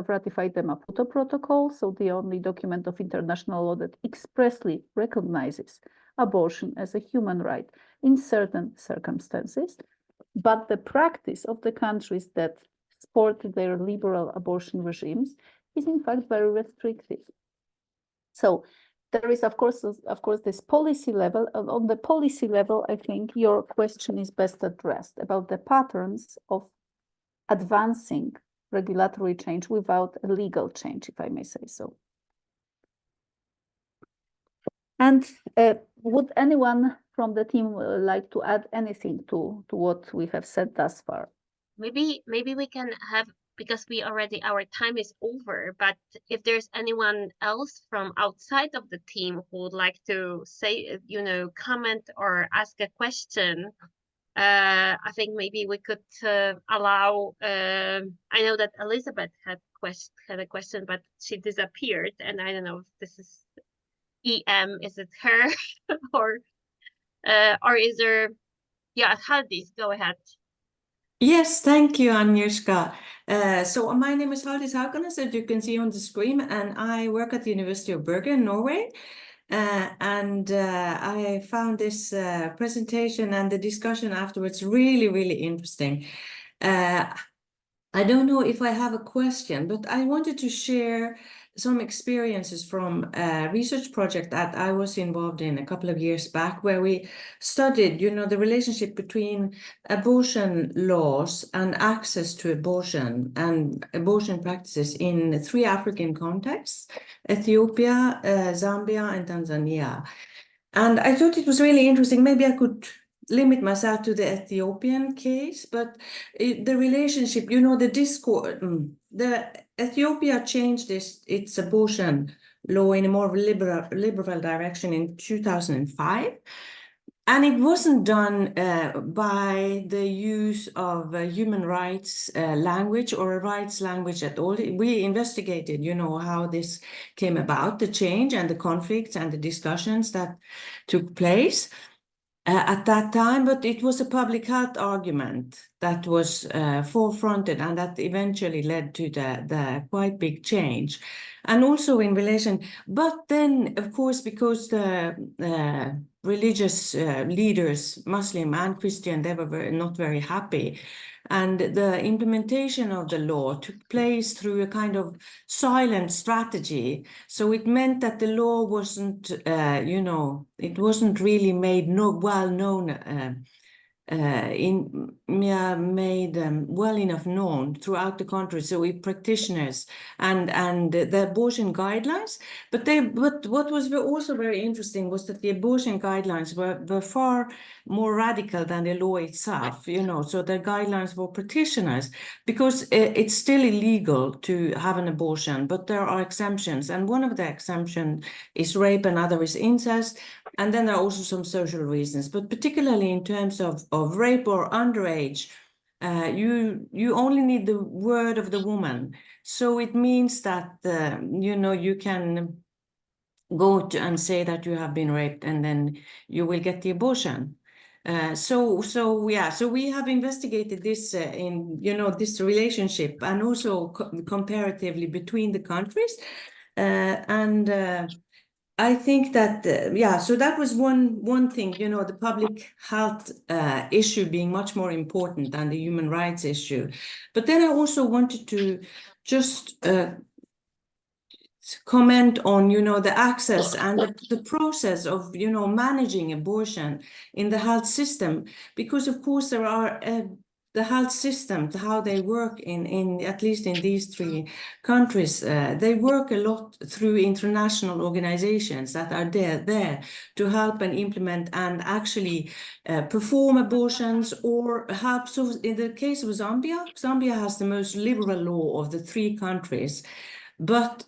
ratified the Maputo Protocol, so the only document of international law that expressly recognizes abortion as a human right in certain circumstances. But the practice of the countries that sport their liberal abortion regimes is in fact very restrictive. So there is, of course, this policy level. On the policy level, I think your question is best addressed about the patterns of advancing regulatory change without a legal change, if I may say so. And would anyone from the team like to add anything to what we have said thus far? Maybe we can have, because our time is over, but if there's anyone else from outside of the team who would like to say, comment or ask a question, I think maybe we could allow, I know that Elizabeth had a question, but she disappeared, and I don't know if this is EM, is it her? or is there, yeah, Haldis, go ahead. Yes, thank you, Agnieszka. So my name is Haldis Haukenes, as you can see on the screen, and I work at the University of Bergen, Norway. I found this presentation and the discussion afterwards really, really interesting. I don't know if I have a question, but I wanted to share some experiences from a research project that I was involved in a couple of years back, where we studied, the relationship between abortion laws and access to abortion and abortion practices in 3 African contexts: Ethiopia, Zambia, and Tanzania. And I thought it was really interesting. Maybe I could limit myself to the Ethiopian case, but the relationship, you know, the discord, the Ethiopia changed its abortion law in a more liberal direction in 2005. And it wasn't done by the use of human rights language or a rights language at all. We investigated, you know, how this came about, the change and the conflicts and the discussions that took place at that time, but it was a public health argument that was forefronted and that eventually led to the quite big change. And also in relation, but then of course, because the religious leaders, Muslim and Christian, they were not very happy. And the implementation of the law took place through a kind of silent strategy. So it meant that the law wasn't, you know, it wasn't really made well known, made well enough known throughout the country. So we practitioners and the abortion guidelines, but what was also very interesting was that the abortion guidelines were far more radical than the law itself, you know. So the guidelines for practitioners, because it's still illegal to have an abortion, but there are exemptions, and one of the exemptions is rape and other is incest. And then there are also some social reasons, but particularly in terms of rape or underage, you only need the word of the woman. So it means that, you know, you can go to and say that you have been raped and then you will get the abortion. So we have investigated this in, you know, this relationship and also comparatively between the countries. I think that, so that was one thing, you know, the public health issue being much more important than the human rights issue. But then I also wanted to just comment on, you know, the access and the process of, you know, managing abortion in the health system, because of course there are the health system, how they work in at least in these three countries, they work a lot through international organizations that are there to help and implement and actually perform abortions or help. So in the case of Zambia has the most liberal law of the three countries. But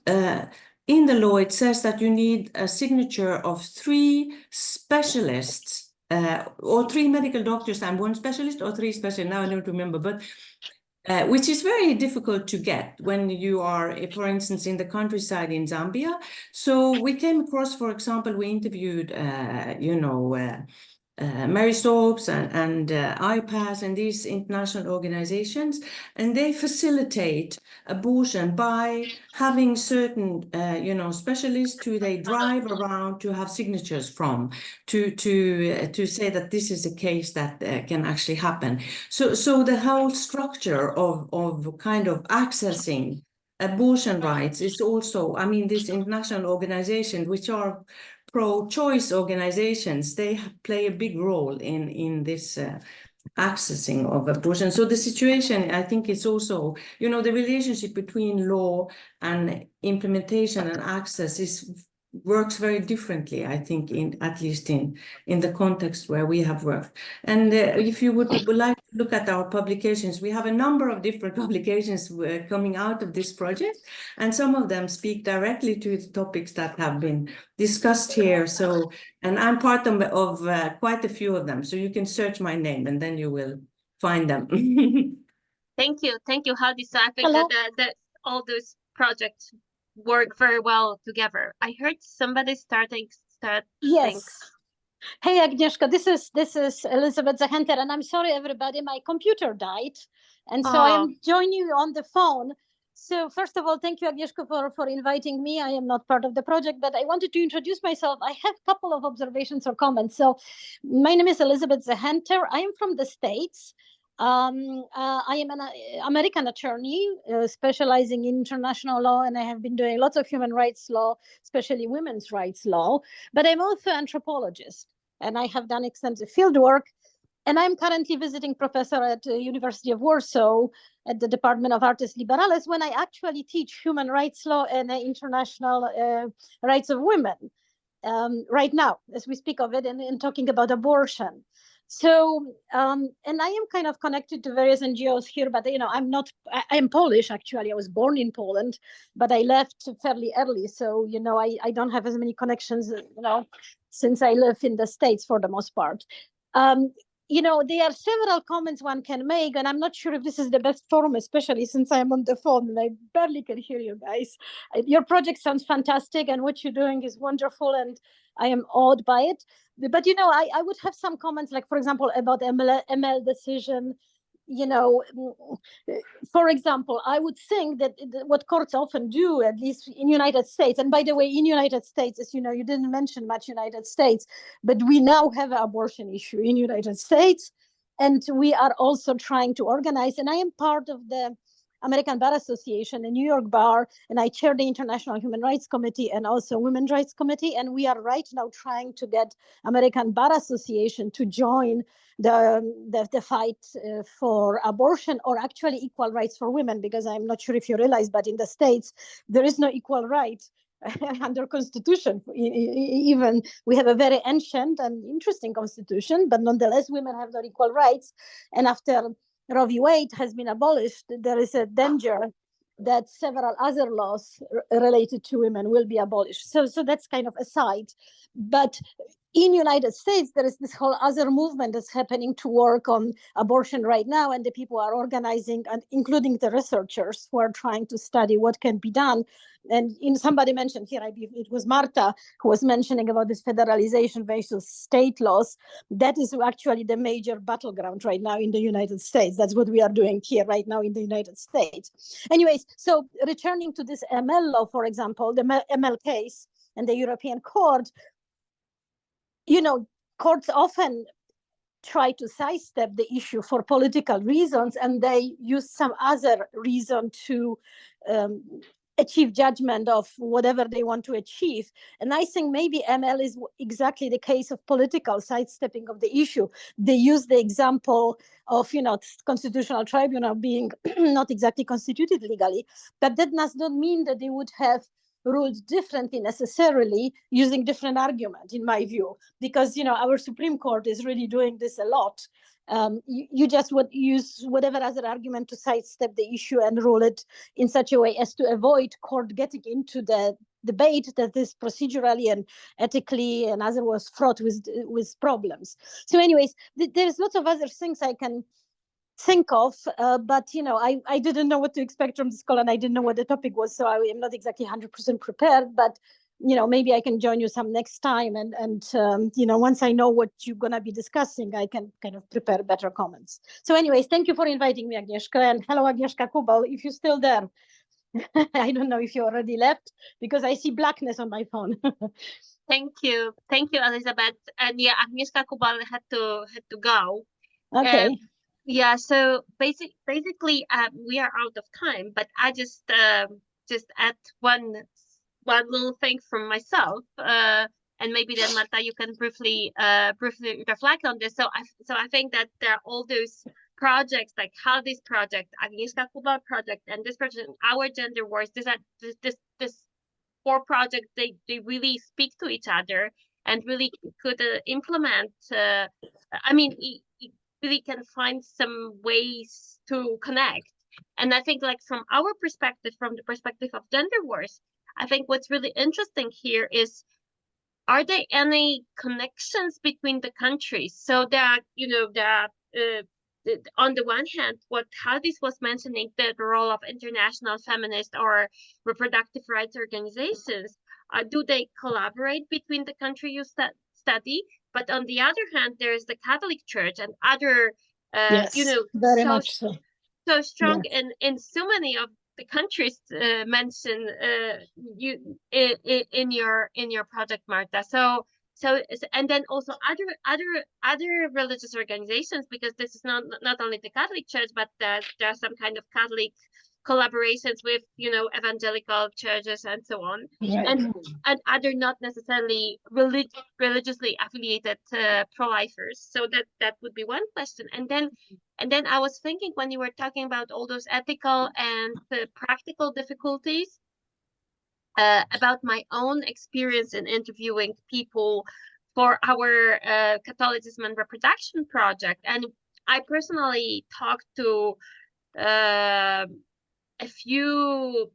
in the law, it says that you need a signature of 3 specialists or 3 medical doctors and 1 specialist or 3 specialists. Now I don't remember, but which is very difficult to get when you are, for instance, in the countryside in Zambia. So we came across, for example, we interviewed, you know, Mary Stopes and IPAS and these international organizations, and they facilitate abortion by having certain, you know, specialists who they drive around to have signatures from to say that this is a case that can actually happen. So the whole structure of kind of accessing abortion rights is also, I mean, these international organizations, which are pro-choice organizations, they play a big role in this accessing of abortion. So the situation, I think, is also, you know, the relationship between law and implementation and access works very differently, I think, at least in the context where we have worked. And if you would like to look at our publications, we have a number of different publications coming out of this project, and some of them speak directly to the topics that have been discussed here. So, and I'm part of quite a few of them, so you can search my name and then you will find them. Thank you, Hadi. So I think Hello. that all those projects work very well together. I heard somebody starting. Yes. Hey Agnieszka, this is Elizabeth Zahenter, and I'm sorry everybody, my computer died, and so I am joining you on the phone. So first of all, thank you Agnieszka for inviting me. I am not part of the project, but I wanted to introduce myself. I have a couple of observations or comments. So my name is Elizabeth Zahenter. I am from the States. I am an American attorney specializing in international law, and I have been doing lots of human rights law, especially women's rights law, but I'm also an anthropologist, and I have done extensive field work, and I'm currently visiting professor at the University of Warsaw at the Department of Artes Liberales, when I actually teach human rights law and international rights of women right now, as we speak of it, and talking about abortion. So, and I am kind of connected to various NGOs here, but I'm not. I am Polish actually. I was born in Poland, but I left fairly early, so I don't have as many connections, since I live in the States for the most part. There are several comments one can make, and I'm not sure if this is the best forum, especially since I'm on the phone and I barely can hear you guys. Your project sounds fantastic, and what you're doing is wonderful, and I am awed by it. But I would have some comments, like for example about ML decision. For example, I would think that what courts often do, at least in United States, and by the way, in United States, as you know, you didn't mention much United States, but we now have an abortion issue in United States, and we are also trying to organize, and I am part of the American Bar Association, the New York Bar, and I chair the International Human Rights Committee and also Women's Rights Committee, and we are right now trying to get American Bar Association to join the fight for abortion, or actually equal rights for women, because I'm not sure if you realize, but in the States, there is no equal right under Constitution. Even we have a very ancient and interesting Constitution, but nonetheless, women have no equal rights. And after Roe v. Wade has been abolished, there is a danger that several other laws related to women will be abolished. So that's kind of aside. But in United States, there is this whole other movement that's happening to work on abortion right now, and the people are organizing, and including the researchers who are trying to study what can be done. And somebody mentioned here, I believe it was Marta, who was mentioning about this federalization versus state laws. That is actually the major battleground right now in the United States. That's what we are doing here right now in the United States. Anyways, so returning to this ML law, for example, the ML case and the European Court, courts often try to sidestep the issue for political reasons, and they use some other reason to achieve judgment of whatever they want to achieve. And I think maybe ML is exactly the case of political sidestepping of the issue. They use the example of, constitutional tribunal being not exactly constituted legally, but that does not mean that they would have ruled differently necessarily using different argument, in my view, because our Supreme Court is really doing this a lot. You just would use whatever other argument to sidestep the issue and rule it in such a way as to avoid court getting into the debate that is procedurally and ethically and otherwise fraught with problems. So anyways, there's lots of other things I can think of, but I didn't know what to expect from this call, and I didn't know what the topic was, so I am not exactly 100% prepared, but maybe I can join you some next time, and once I know what you're going to be discussing, I can kind of prepare better comments. So anyways, thank you for inviting me, Agnieszka, and hello, Agnieszka Kubal, if you're still there. I don't know if you already left, because I see blackness on my phone. Thank you, Elizabeth. And yeah, Agnieszka Kubal had to go. Okay. Yeah, so basically, we are out of time, but I just add one little thing from myself, and maybe then Marta, you can briefly reflect on this. So I think that there are all those projects, like how this project, Agnieszka Kubal project, and this project, Our Gender Wars, this four projects, they really speak to each other and really could implement. Really can find some ways to connect. And I think, like, from our perspective, from the perspective of gender wars, I think what's really interesting here is, are there any connections between the countries? So there are, on the one hand, what Haldis was mentioning, the role of international feminist or reproductive rights organizations, do they collaborate between the country you study? But on the other hand, there's the Catholic Church and other, very much so. So strong in so many of the countries mentioned in your project, Marta. So and then also other religious organizations, because this is not only the Catholic Church, but there are some kind of Catholic collaborations with evangelical churches and so on, right. and other not necessarily religiously affiliated pro-lifers. So that would be one question. And then I was thinking, when you were talking about all those ethical and practical difficulties, about my own experience in interviewing people for our Catholicism and Reproduction project. And I personally talked to a few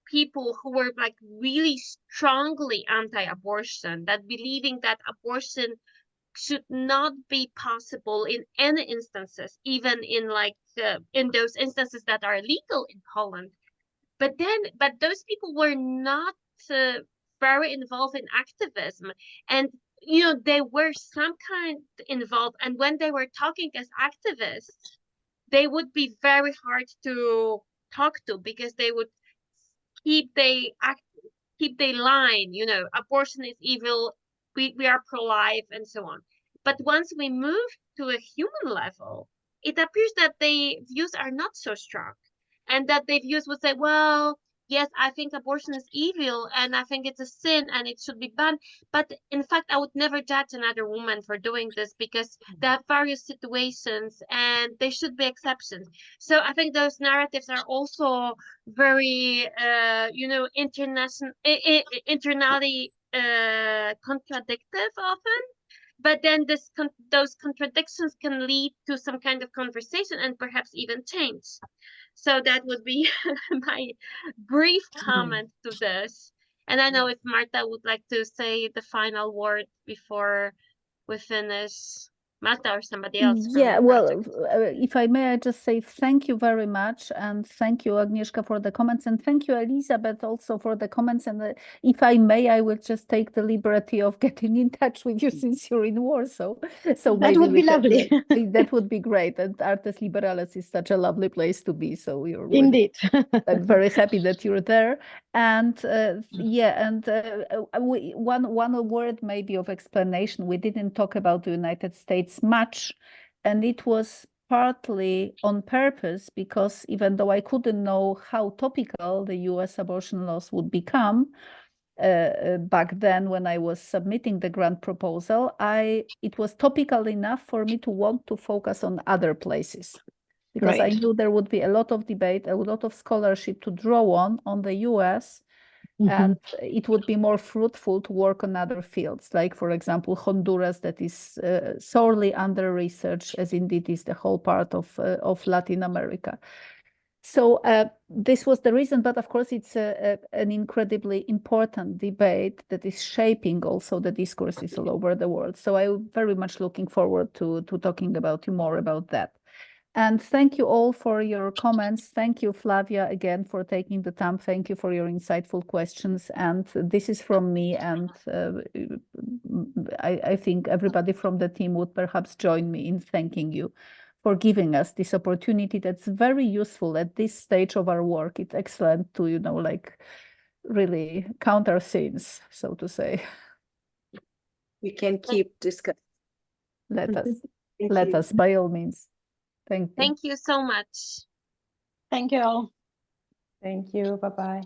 people who were like really strongly anti-abortion, that believing that abortion should not be possible in any instances, even in like in those instances that are legal in Poland. But those people were not very involved in activism, and you know, they were some kind involved, and when they were talking as activists, they would be very hard to talk to, because they would keep their line, you know, abortion is evil, we are pro-life, and so on. But once we move to a human level, it appears that their views are not so strong, and that their views would say, well, yes, I think abortion is evil, and I think it's a sin, and it should be banned. But in fact, I would never judge another woman for doing this, because there are various situations, and there should be exceptions. So I think those narratives are also very, you know, internally contradictive often. But then those contradictions can lead to some kind of conversation and perhaps even change. So that would be my brief comment to this. And I know if Marta would like to say the final word before we finish. Marta or somebody else from Yeah, the well, project. if I may, I just say thank you very much, and thank you, Agnieszka, for the comments, and thank you, Elizabeth, also for the comments. And if I may, I will just take the liberty of getting in touch with you since you're in Warsaw. So That maybe would be lovely. that would be great. And Artes Liberales is such a lovely place to be. So you're really, Indeed. I'm very happy that you're there. And yeah, and one word maybe of explanation. We didn't talk about the United States much, and it was partly on purpose, because even though I couldn't know how topical the US abortion laws would become back then when I was submitting the grant proposal, it was topical enough for me to want to focus on other places. Because I knew there would be a lot of debate, a lot of scholarship to draw on the US, and it would be more fruitful to work on other fields, like, for example, Honduras, that is sorely under-researched, as indeed is the whole part of Latin America. So this was the reason, but of course it's an incredibly important debate that is shaping also the discourses all over the world. So I'm very much looking forward to talking about you more about that. And thank you all for your comments. Thank you, Flavia, again, for taking the time. Thank you for your insightful questions. And this is from me. And I think everybody from the team would perhaps join me in thanking you for giving us this opportunity that's very useful at this stage of our work. It's excellent to, you know, like really counter scenes, so to say. We can keep discussing. Let us, Thank let you. us, by all means. Thank you. Thank you so much. Thank you all. Thank you. Bye-bye.